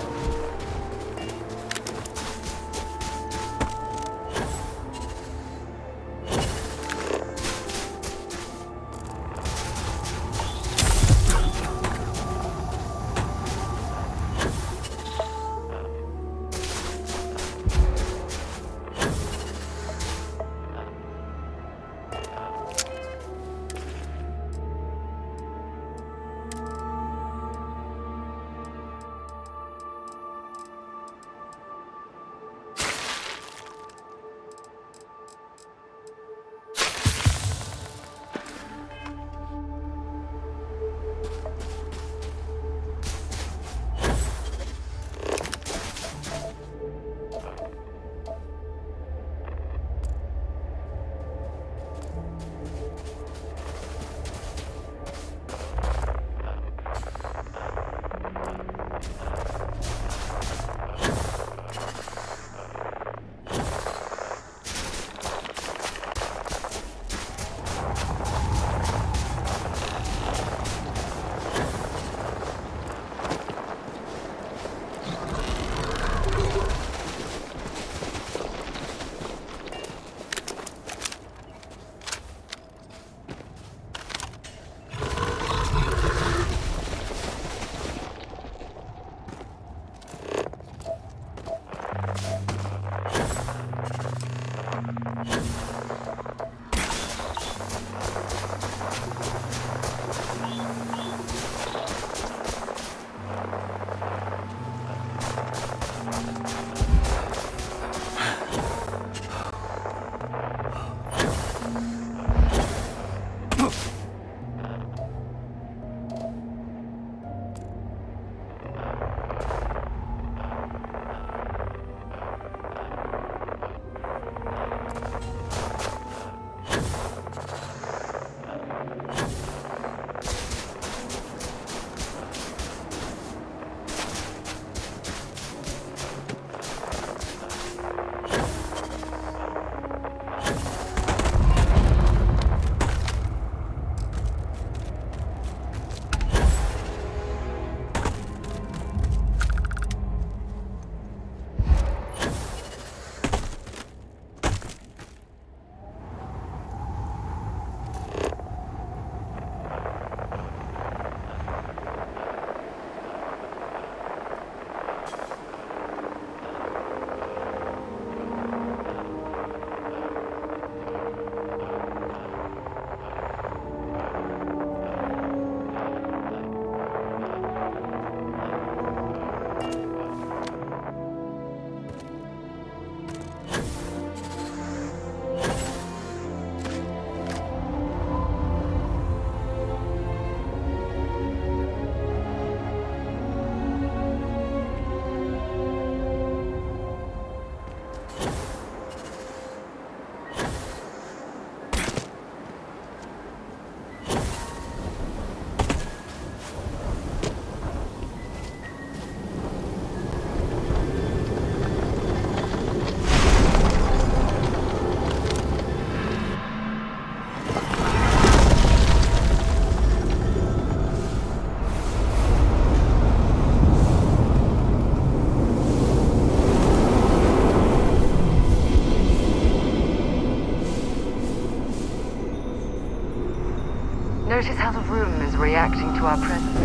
Notice how the room is reacting to our presence.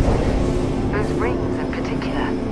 Those rings in particular.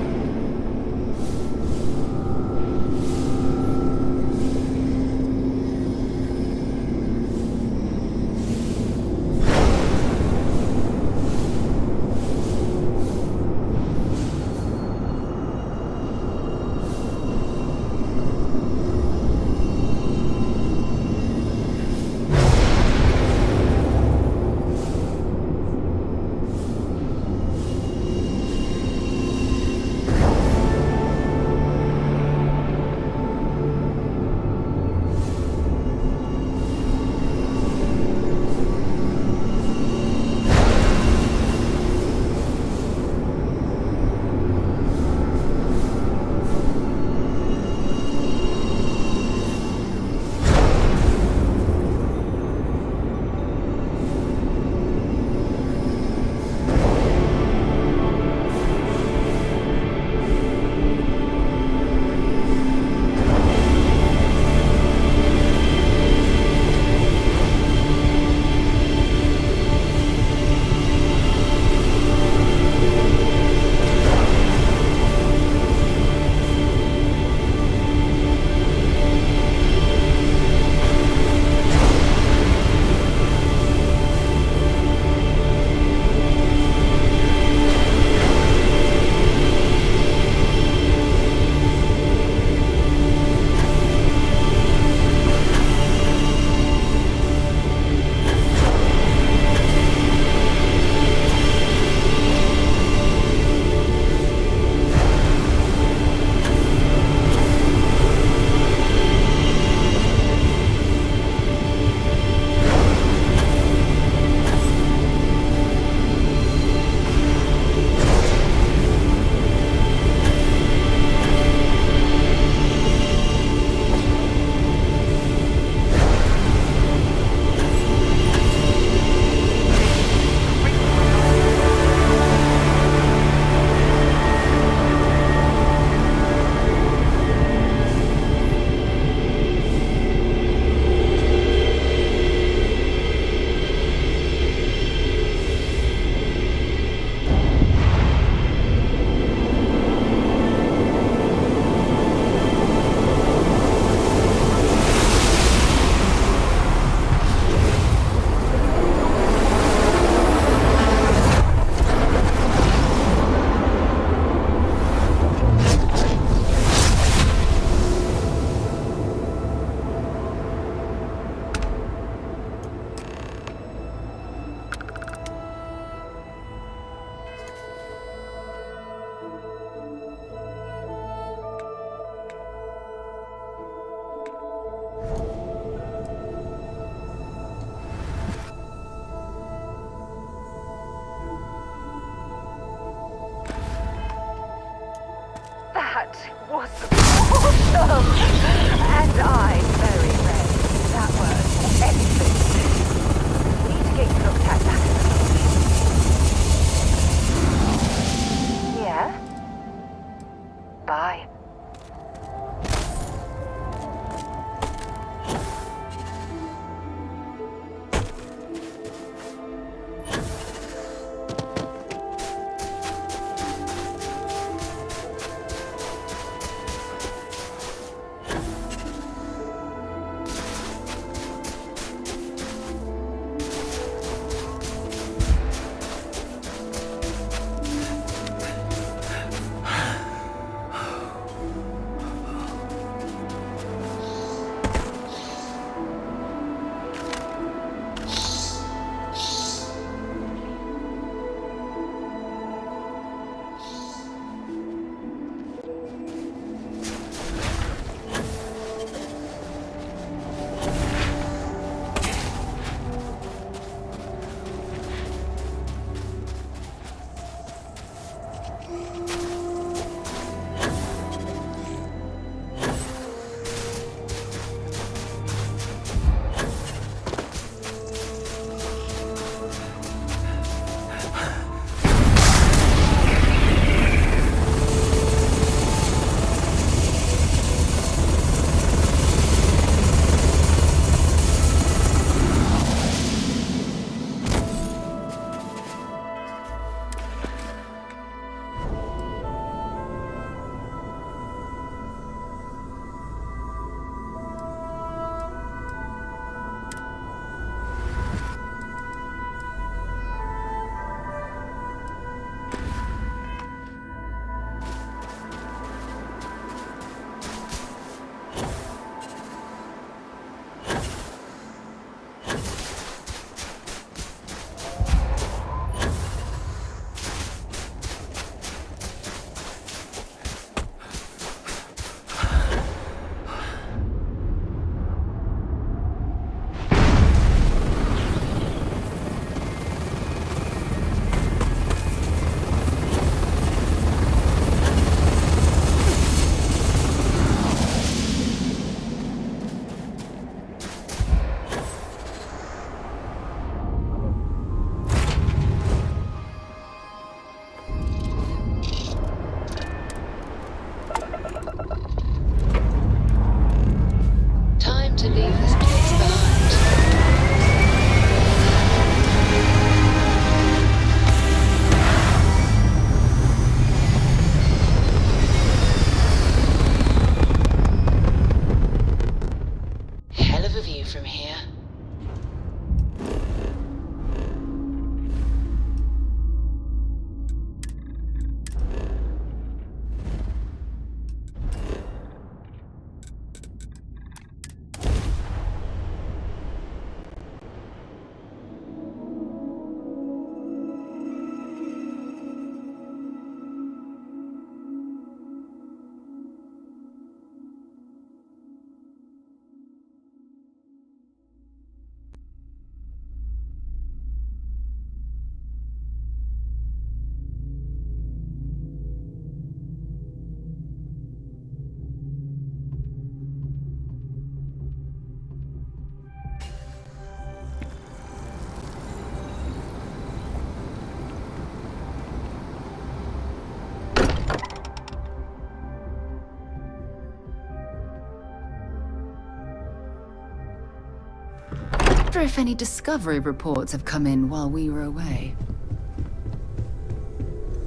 wonder if any discovery reports have come in while we were away.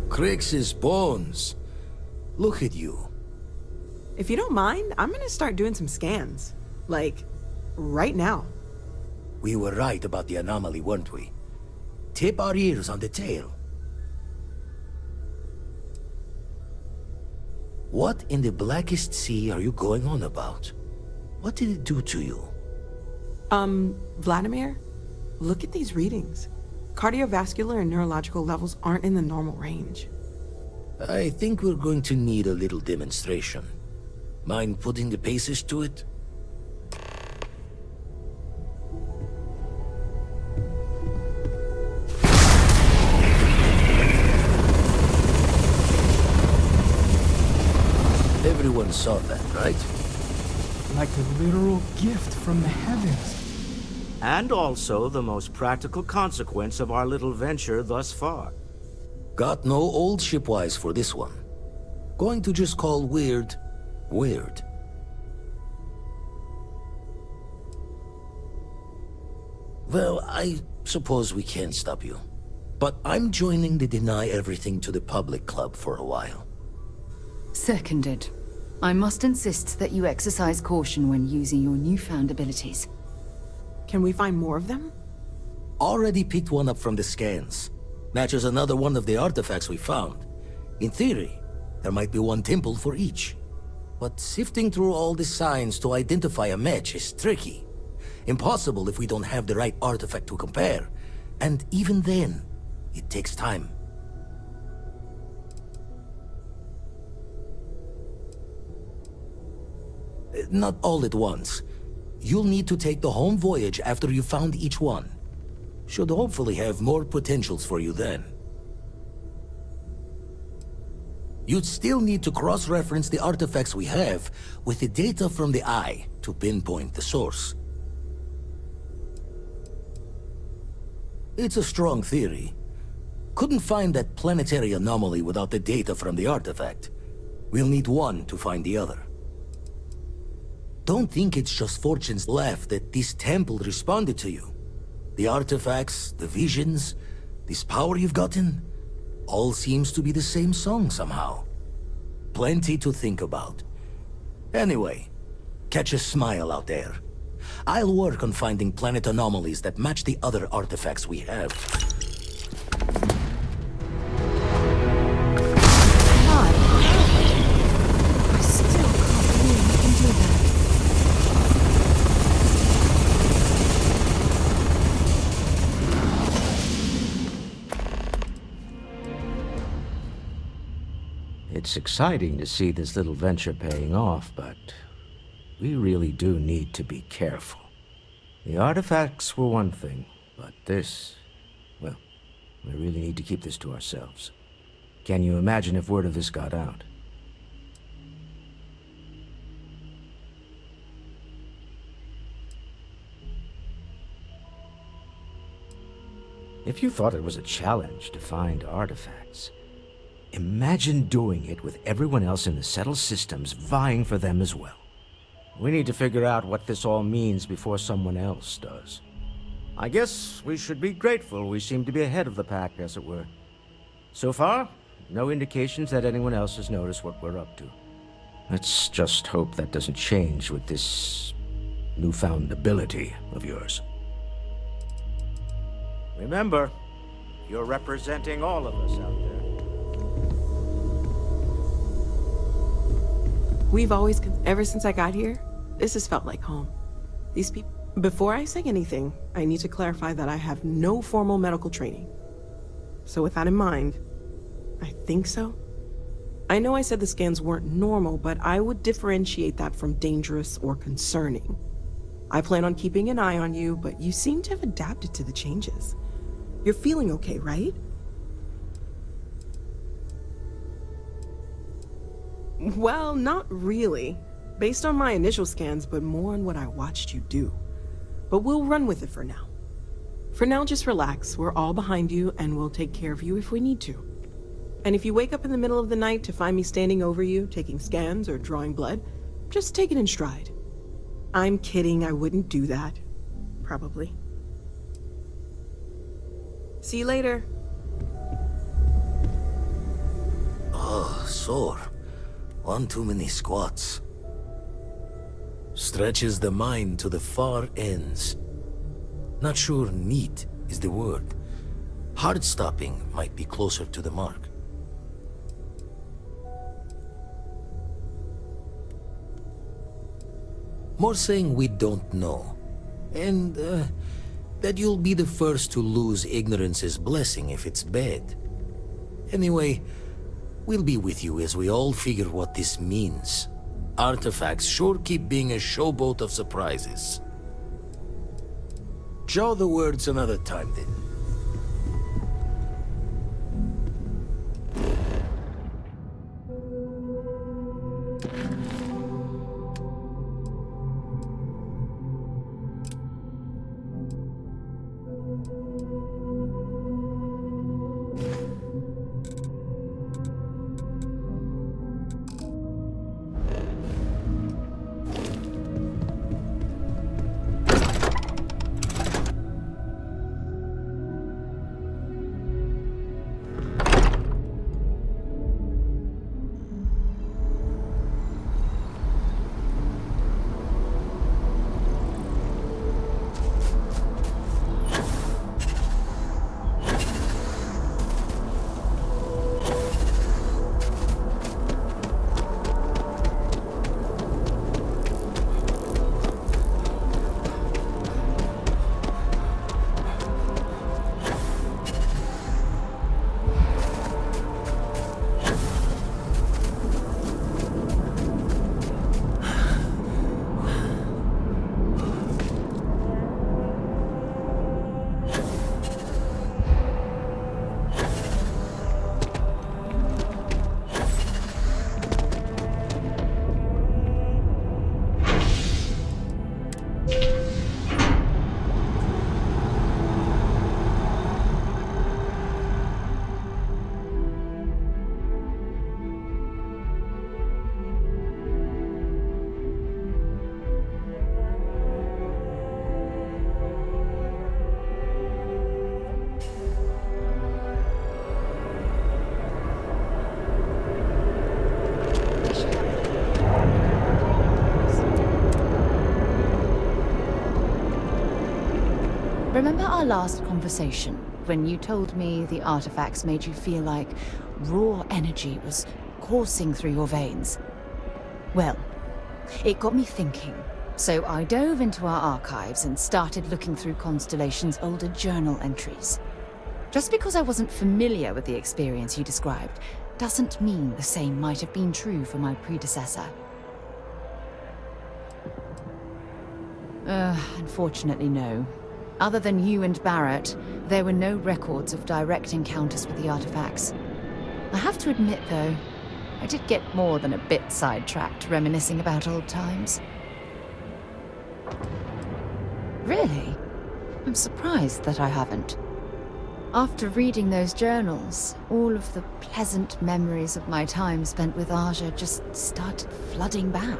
Crix's bones. Look at you. If you don't mind, I'm gonna start doing some scans. Like, right now. We were right about the anomaly, weren't we? Tip our ears on the tail. What in the blackest sea are you going on about? What did it do to you? Vladimir, look at these readings. Cardiovascular and neurological levels aren't in the normal range. I think we're going to need a little demonstration. Mind putting the paces to it? Everyone saw that, right? Like a literal gift from the heavens. And also the most practical consequence of our little venture thus far. Got no old shipwise for this one. Going to just call weird, weird. Well, I suppose we can't stop you. But I'm joining the Deny Everything to the Public Club for a while. Seconded. I must insist that you exercise caution when using your newfound abilities. Can we find more of them? Already picked one up from the scans. Matches another one of the artifacts we found. In theory, there might be one temple for each. But sifting through all the signs to identify a match is tricky. Impossible if we don't have the right artifact to compare. And even then, it takes time. Not all at once. You'll need to take the home voyage after you've found each one. Should hopefully have more potentials for you then. You'd still need to cross-reference the artifacts we have with the data from the eye to pinpoint the source. It's a strong theory. Couldn't find that planetary anomaly without the data from the artifact. We'll need one to find the other. Don't think it's just Fortune's laugh that this temple responded to you. The artifacts, the visions, this power you've gotten, all seems to be the same song somehow. Plenty to think about. Anyway, catch a smile out there. I'll work on finding planet anomalies that match the other artifacts we have. I still can't believe you can do that. It's exciting to see this little venture paying off, but we really do need to be careful. The artifacts were one thing, but this, well, we really need to keep this to ourselves. Can you imagine if word of this got out? If you thought it was a challenge to find artifacts, imagine doing it with everyone else in the settled systems vying for them as well. We need to figure out what this all means before someone else does. I guess we should be grateful we seem to be ahead of the pack, as it were. So far, no indications that anyone else has noticed what we're up to. Let's just hope that doesn't change with this newfound ability of yours. Remember, you're representing all of us out there. We've always, ever since I got here, this has felt like home. These people... Before I say anything, I need to clarify that I have no formal medical training. So with that in mind, I think so. I know I said the scans weren't normal, but I would differentiate that from dangerous or concerning. I plan on keeping an eye on you, but you seem to have adapted to the changes. You're feeling okay, right? Well, not really. Based on my initial scans, but more on what I watched you do. But we'll run with it for now. For now, just relax. We're all behind you, and we'll take care of you if we need to. And if you wake up in the middle of the night to find me standing over you, taking scans or drawing blood, just take it in stride. I'm kidding, I wouldn't do that. Probably. See you later. Oh, sore. One too many squats. Stretches the mind to the far ends. Not sure neat is the word. Hard stopping might be closer to the mark. More saying we don't know. And, that you'll be the first to lose ignorance's blessing if it's bad. Anyway, we'll be with you as we all figure what this means. Artifacts sure keep being a showboat of surprises. Jaw the words another time, then. Remember our last conversation, when you told me the artifacts made you feel like raw energy was coursing through your veins? Well, it got me thinking, so I dove into our archives and started looking through Constellation's older journal entries. Just because I wasn't familiar with the experience you described, doesn't mean the same might have been true for my predecessor. Unfortunately, no. Other than you and Barrett, there were no records of direct encounters with the artifacts. I have to admit, though, I did get more than a bit sidetracked reminiscing about old times. Really? I'm surprised that I haven't. After reading those journals, all of the pleasant memories of my time spent with Aja just started flooding back.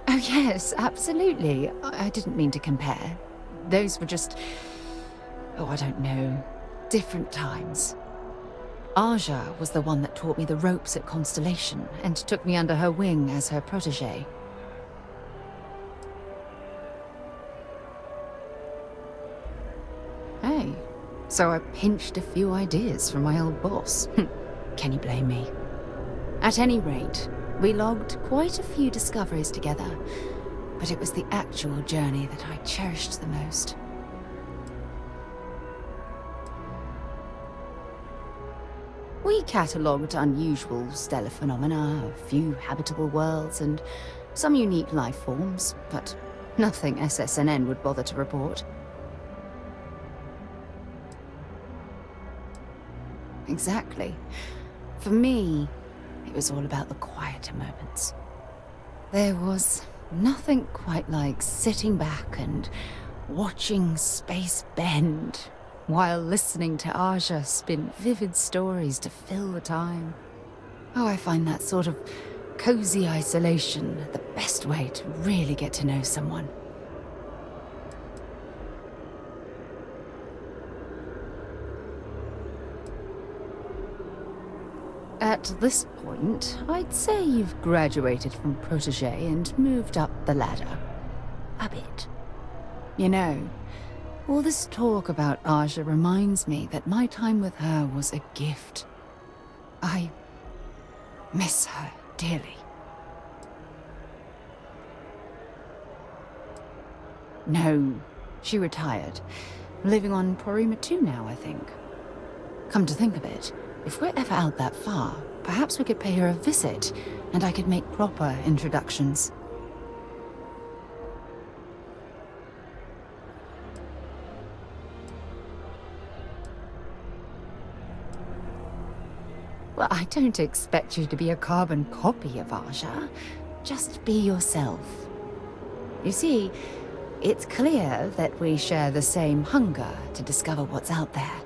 Oh yes, absolutely. I didn't mean to compare. Those were just, I don't know, different times. Aja was the one that taught me the ropes at Constellation and took me under her wing as her protege. Hey, so I pinched a few ideas from my old boss. Can you blame me? At any rate, we logged quite a few discoveries together, but it was the actual journey that I cherished the most. We catalogued unusual stellar phenomena, a few habitable worlds, and some unique life forms, but nothing SSNN would bother to report. Exactly. For me, it was all about the quieter moments. There was nothing quite like sitting back and watching space bend while listening to Aja spin vivid stories to fill the time. Oh, I find that sort of cozy isolation the best way to really get to know someone. At this point, I'd say you've graduated from protege and moved up the ladder. A bit. You know, all this talk about Aja reminds me that my time with her was a gift. I miss her dearly. No, she retired. Living on Porima 2 now, I think. Come to think of it, if we're ever out that far, perhaps we could pay her a visit, and I could make proper introductions. Well, I don't expect you to be a carbon copy of Aja. Just be yourself. You see, it's clear that we share the same hunger to discover what's out there.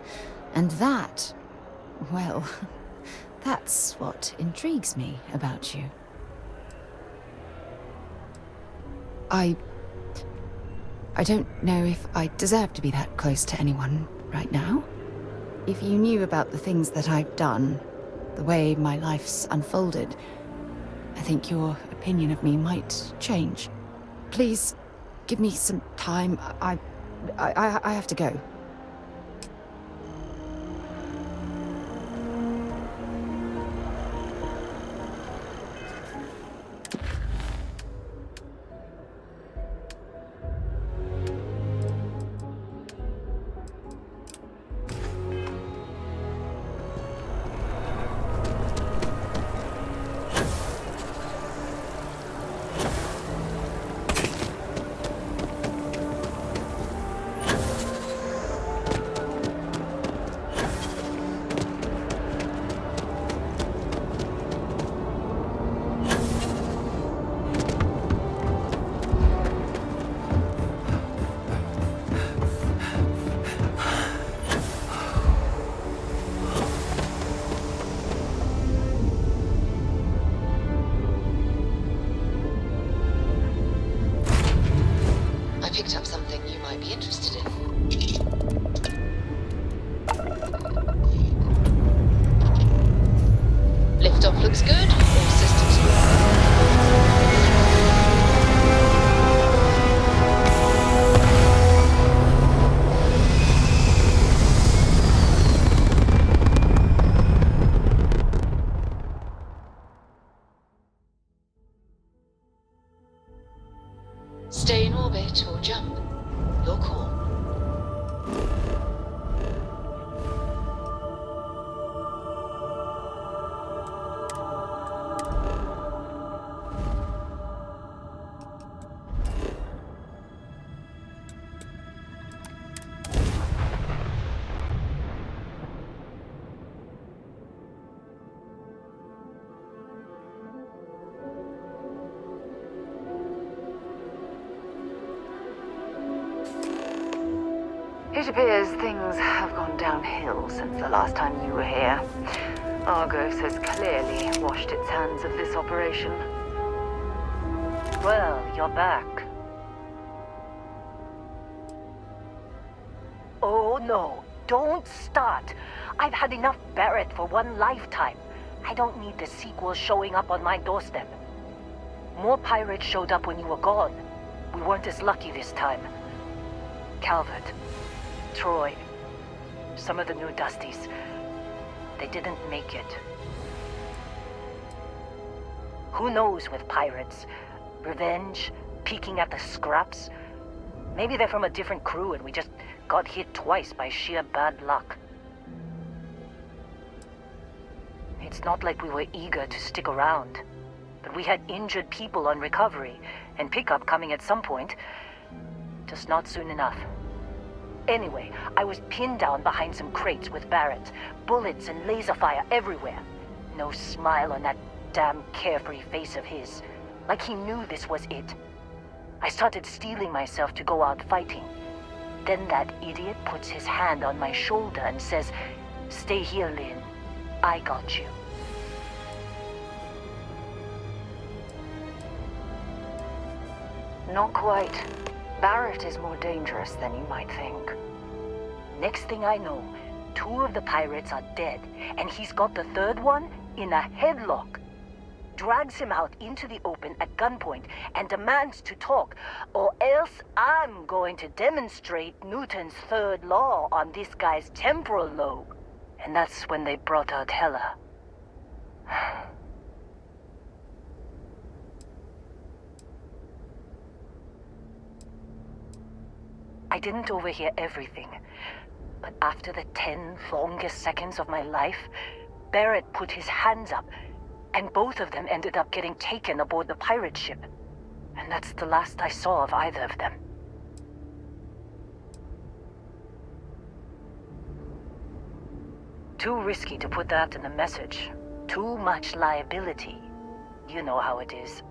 And that, well, that's what intrigues me about you. I don't know if I deserve to be that close to anyone right now. If you knew about the things that I've done, the way my life's unfolded, I think your opinion of me might change. Please, give me some time. I have to go. Picked up something you might be interested in. Liftoff looks good. All systems Stay in orbit or jump. Your call. It appears things have gone downhill since the last time you were here. Argos has clearly washed its hands of this operation. Well, you're back. Oh no, don't start. I've had enough Barrett for one lifetime. I don't need the sequel showing up on my doorstep. More pirates showed up when you were gone. We weren't as lucky this time. Calvert, Troy, some of the new Dusties, they didn't make it. Who knows with pirates? Revenge, peeking at the scraps? Maybe they're from a different crew and we just got hit twice by sheer bad luck. It's not like we were eager to stick around, but we had injured people on recovery and pickup coming at some point, just not soon enough. Anyway, I was pinned down behind some crates with Barrett. Bullets and laser fire everywhere. No smile on that damn carefree face of his. Like he knew this was it. I started steeling myself to go out fighting. Then that idiot puts his hand on my shoulder and says, "Stay here, Lynn. I got you." Not quite. Barrett is more dangerous than you might think. Next thing I know, 2 of the pirates are dead, and he's got the 3rd one in a headlock. Drags him out into the open at gunpoint and demands to talk, or else I'm going to demonstrate Newton's 3rd law on this guy's temporal lobe. And that's when they brought out Hela. I didn't overhear everything, but after the 10 longest seconds of my life, Barrett put his hands up, and both of them ended up getting taken aboard the pirate ship. And that's the last I saw of either of them. Too risky to put that in the message. Too much liability. You know how it is.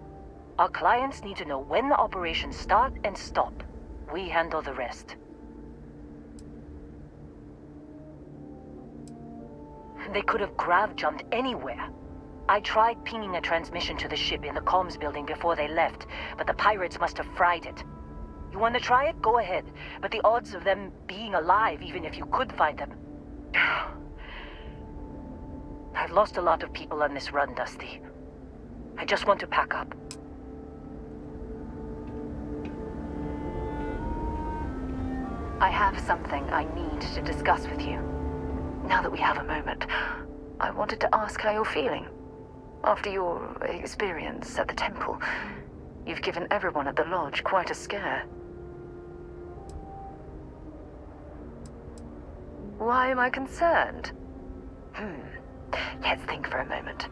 Our clients need to know when the operations start and stop. We handle the rest. They could have grav-jumped anywhere. I tried pinging a transmission to the ship in the comms building before they left, but the pirates must have fried it. You want to try it? Go ahead. But the odds of them being alive, even if you could find them... I've lost a lot of people on this run, Dusty. I just want to pack up. I have something I need to discuss with you. Now that we have a moment, I wanted to ask how you're feeling. After your experience at the temple, you've given everyone at the lodge quite a scare. Why am I concerned? Let's think for a moment.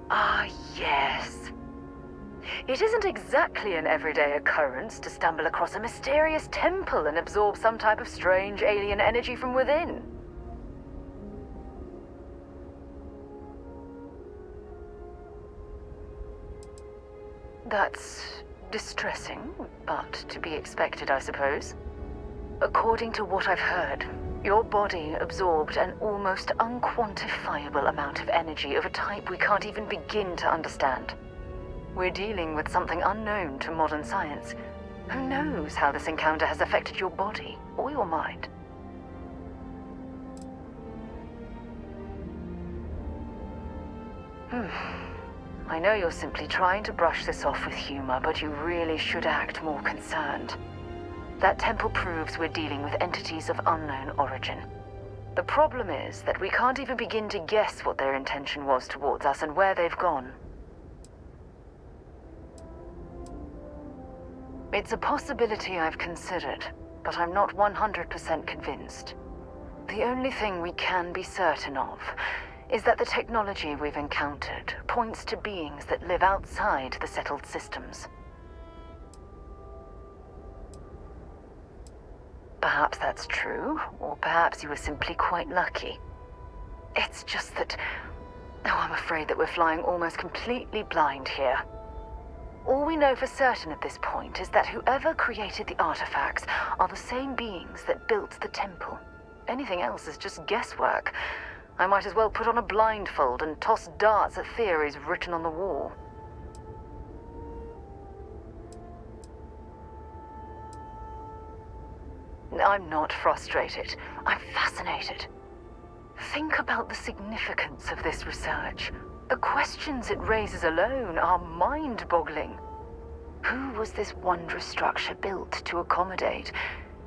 Ah, yes. It isn't exactly an everyday occurrence to stumble across a mysterious temple and absorb some type of strange alien energy from within. That's distressing, but to be expected, I suppose. According to what I've heard, your body absorbed an almost unquantifiable amount of energy of a type we can't even begin to understand. We're dealing with something unknown to modern science. Who knows how this encounter has affected your body or your mind? I know you're simply trying to brush this off with humor, but you really should act more concerned. That temple proves we're dealing with entities of unknown origin. The problem is that we can't even begin to guess what their intention was towards us and where they've gone. It's a possibility I've considered, but I'm not 100% convinced. The only thing we can be certain of is that the technology we've encountered points to beings that live outside the settled systems. Perhaps that's true, or perhaps you were simply quite lucky. It's just that... oh, I'm afraid that we're flying almost completely blind here. All we know for certain at this point is that whoever created the artifacts are the same beings that built the temple. Anything else is just guesswork. I might as well put on a blindfold and toss darts at theories written on the wall. I'm not frustrated. I'm fascinated. Think about the significance of this research. The questions it raises alone are mind-boggling. Who was this wondrous structure built to accommodate?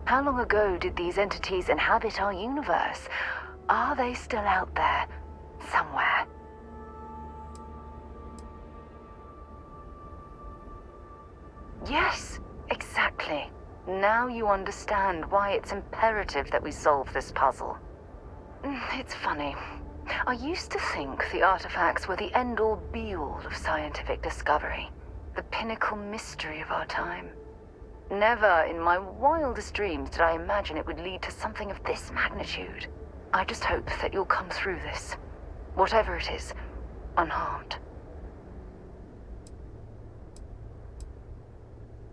How long ago did these entities inhabit our universe? Are they still out there, somewhere? Yes, exactly. Now you understand why it's imperative that we solve this puzzle. It's funny. I used to think the artifacts were the end-all be-all of scientific discovery, the pinnacle mystery of our time. Never in my wildest dreams did I imagine it would lead to something of this magnitude. I just hope that you'll come through this, whatever it is, unharmed.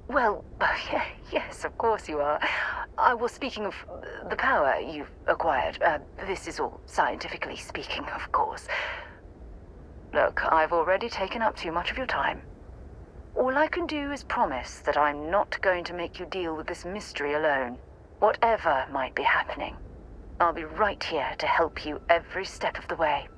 Well, yes, of course you are. I was speaking of the power you've acquired. This is all scientifically speaking, of course. Look, I've already taken up too much of your time. All I can do is promise that I'm not going to make you deal with this mystery alone. Whatever might be happening, I'll be right here to help you every step of the way.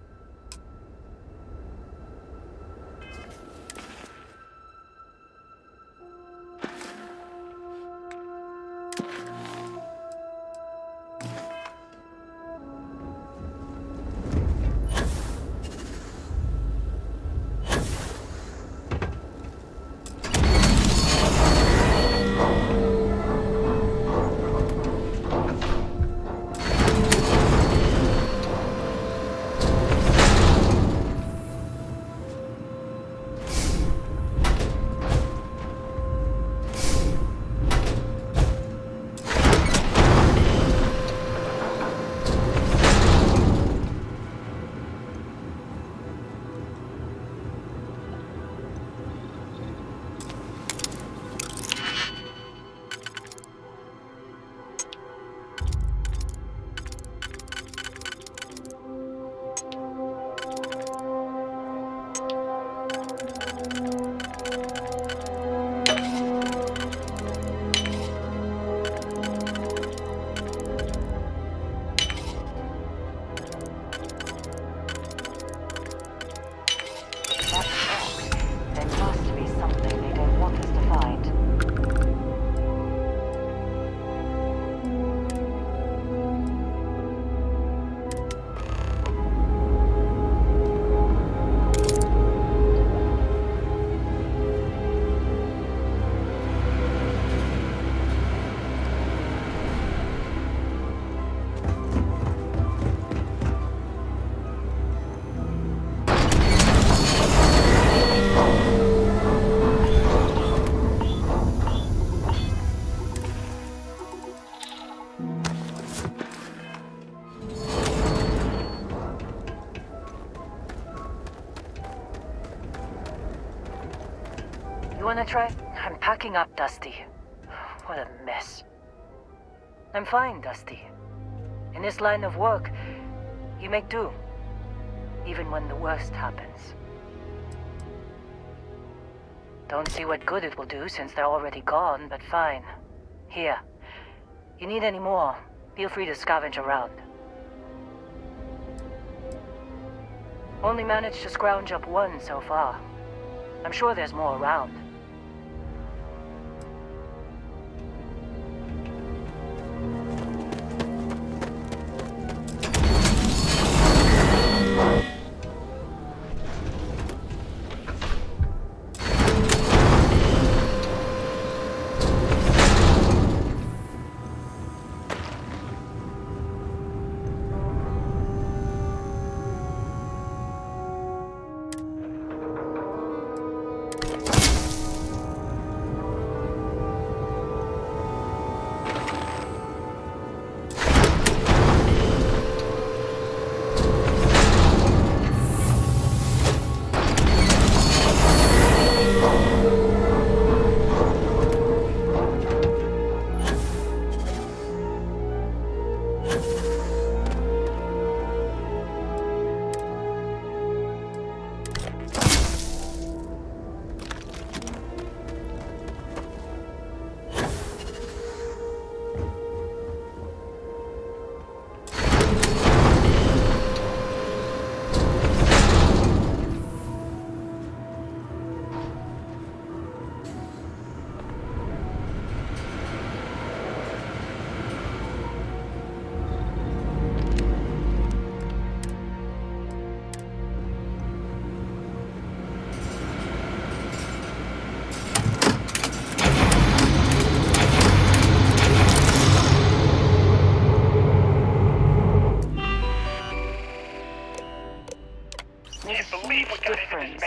You wanna try? I'm packing up, Dusty. What a mess. I'm fine, Dusty. In this line of work, you make do. Even when the worst happens. Don't see what good it will do since they're already gone, but fine. Here. You need any more, feel free to scavenge around. Only managed to scrounge up one so far. I'm sure there's more around.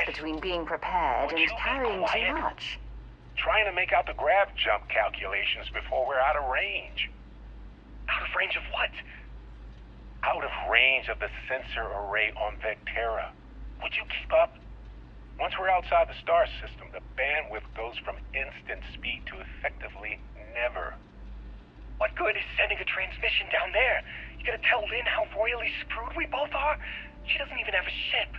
Between being prepared and carrying too much. Trying to make out the grav jump calculations before we're out of range. Out of range of what? Out of range of the sensor array on Vectera. Would you keep up? Once we're outside the star system, the bandwidth goes from instant speed to effectively never. What good is sending a transmission down there? You gonna tell Lynn how royally screwed we both are? She doesn't even have a ship.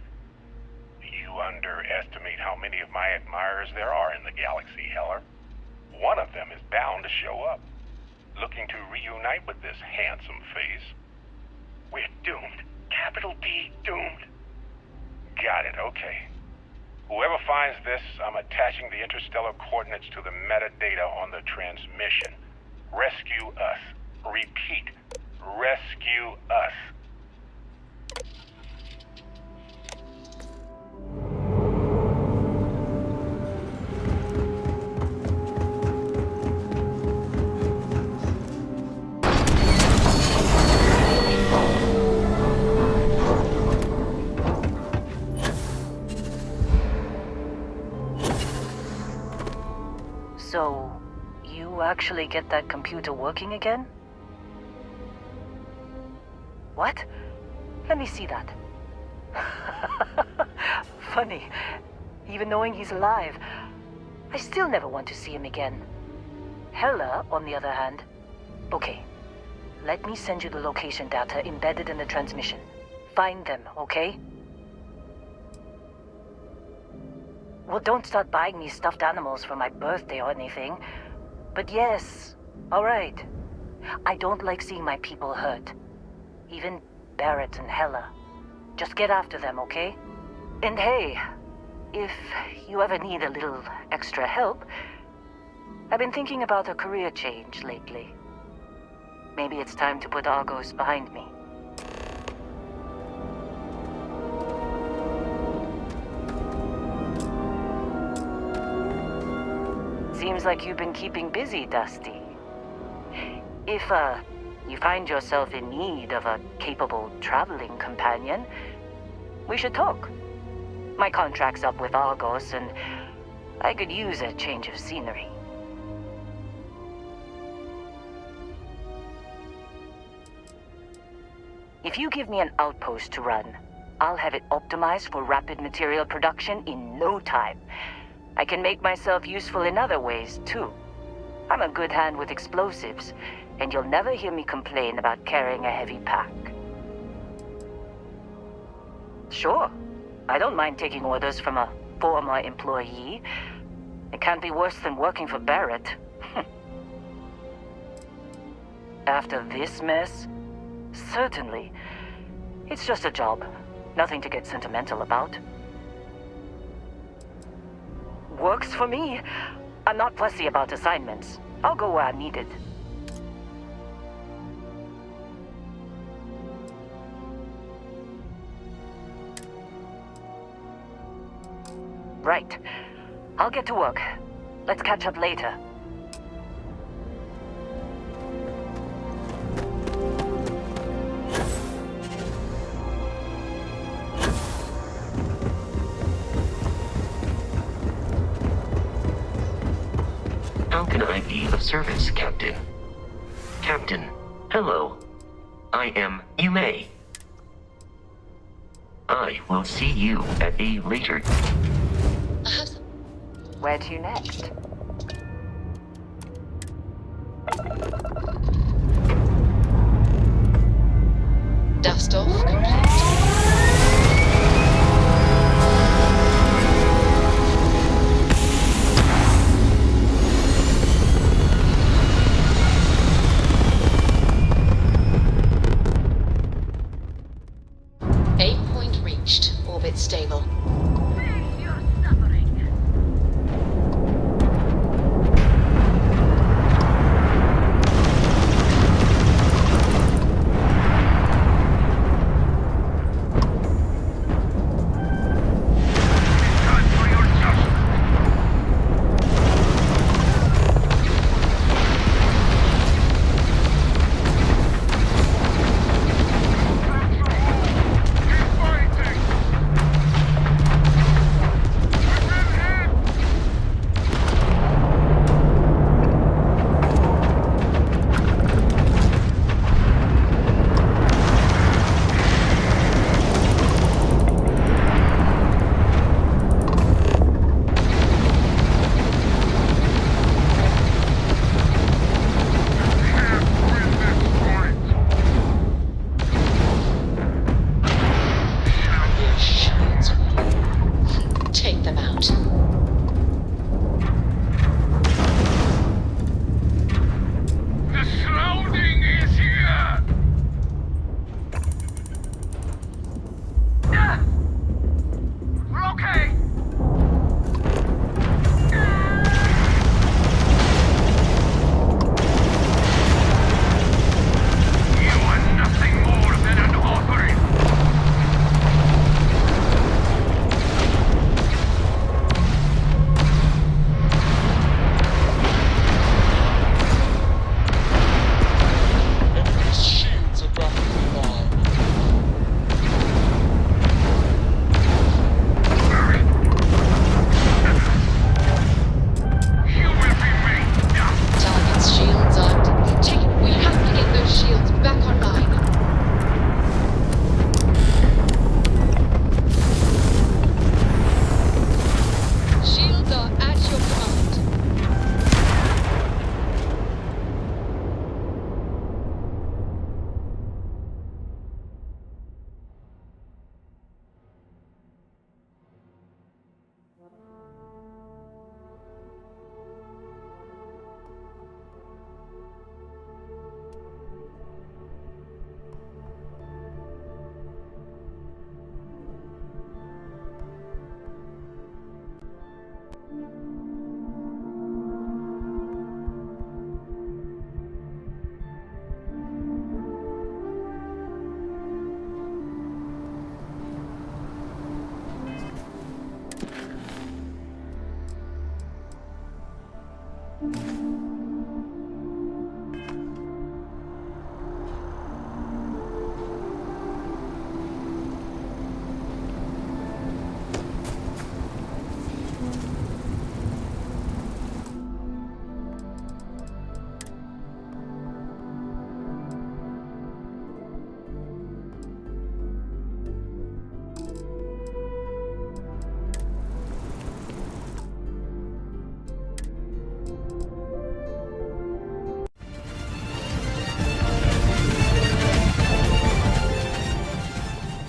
You underestimate how many of my admirers there are in the galaxy, Heller. One of them is bound to show up, looking to reunite with this handsome face. We're doomed. Capital D, doomed. Got it, okay. Whoever finds this, I'm attaching the interstellar coordinates to the metadata on the transmission. Rescue us. Repeat. Rescue us. So, you actually get that computer working again? What? Let me see that. Funny. Even knowing he's alive, I still never want to see him again. Hella, on the other hand... Okay. Let me send you the location data embedded in the transmission. Find them, okay? Well, don't start buying me stuffed animals for my birthday or anything. But yes, alright. I don't like seeing my people hurt. Even Barrett and Hella. Just get after them, okay? And hey, if you ever need a little extra help, I've been thinking about a career change lately. Maybe it's time to put Argos behind me. Seems like you've been keeping busy, Dusty. If, you find yourself in need of a capable traveling companion, we should talk. My contract's up with Argos, and I could use a change of scenery. If you give me an outpost to run, I'll have it optimized for rapid material production in no time. I can make myself useful in other ways, too. I'm a good hand with explosives, and you'll never hear me complain about carrying a heavy pack. Sure, I don't mind taking orders from a former employee. It can't be worse than working for Barrett. After this mess? Certainly. It's just a job. Nothing to get sentimental about. Works for me. I'm not fussy about assignments. I'll go where I'm needed. Right. I'll get to work. Let's catch up later. How can I be of service, Captain? Captain, hello. I am Yume. I will see you at a later... Where to next? Dust off complete. Orbit stable. them out. The shrouding is here! We're okay! You are nothing more than an offering! Enemy's shields are rapidly mine. Target's shields are depleted. We have to get those shields back online. Shields are at your command.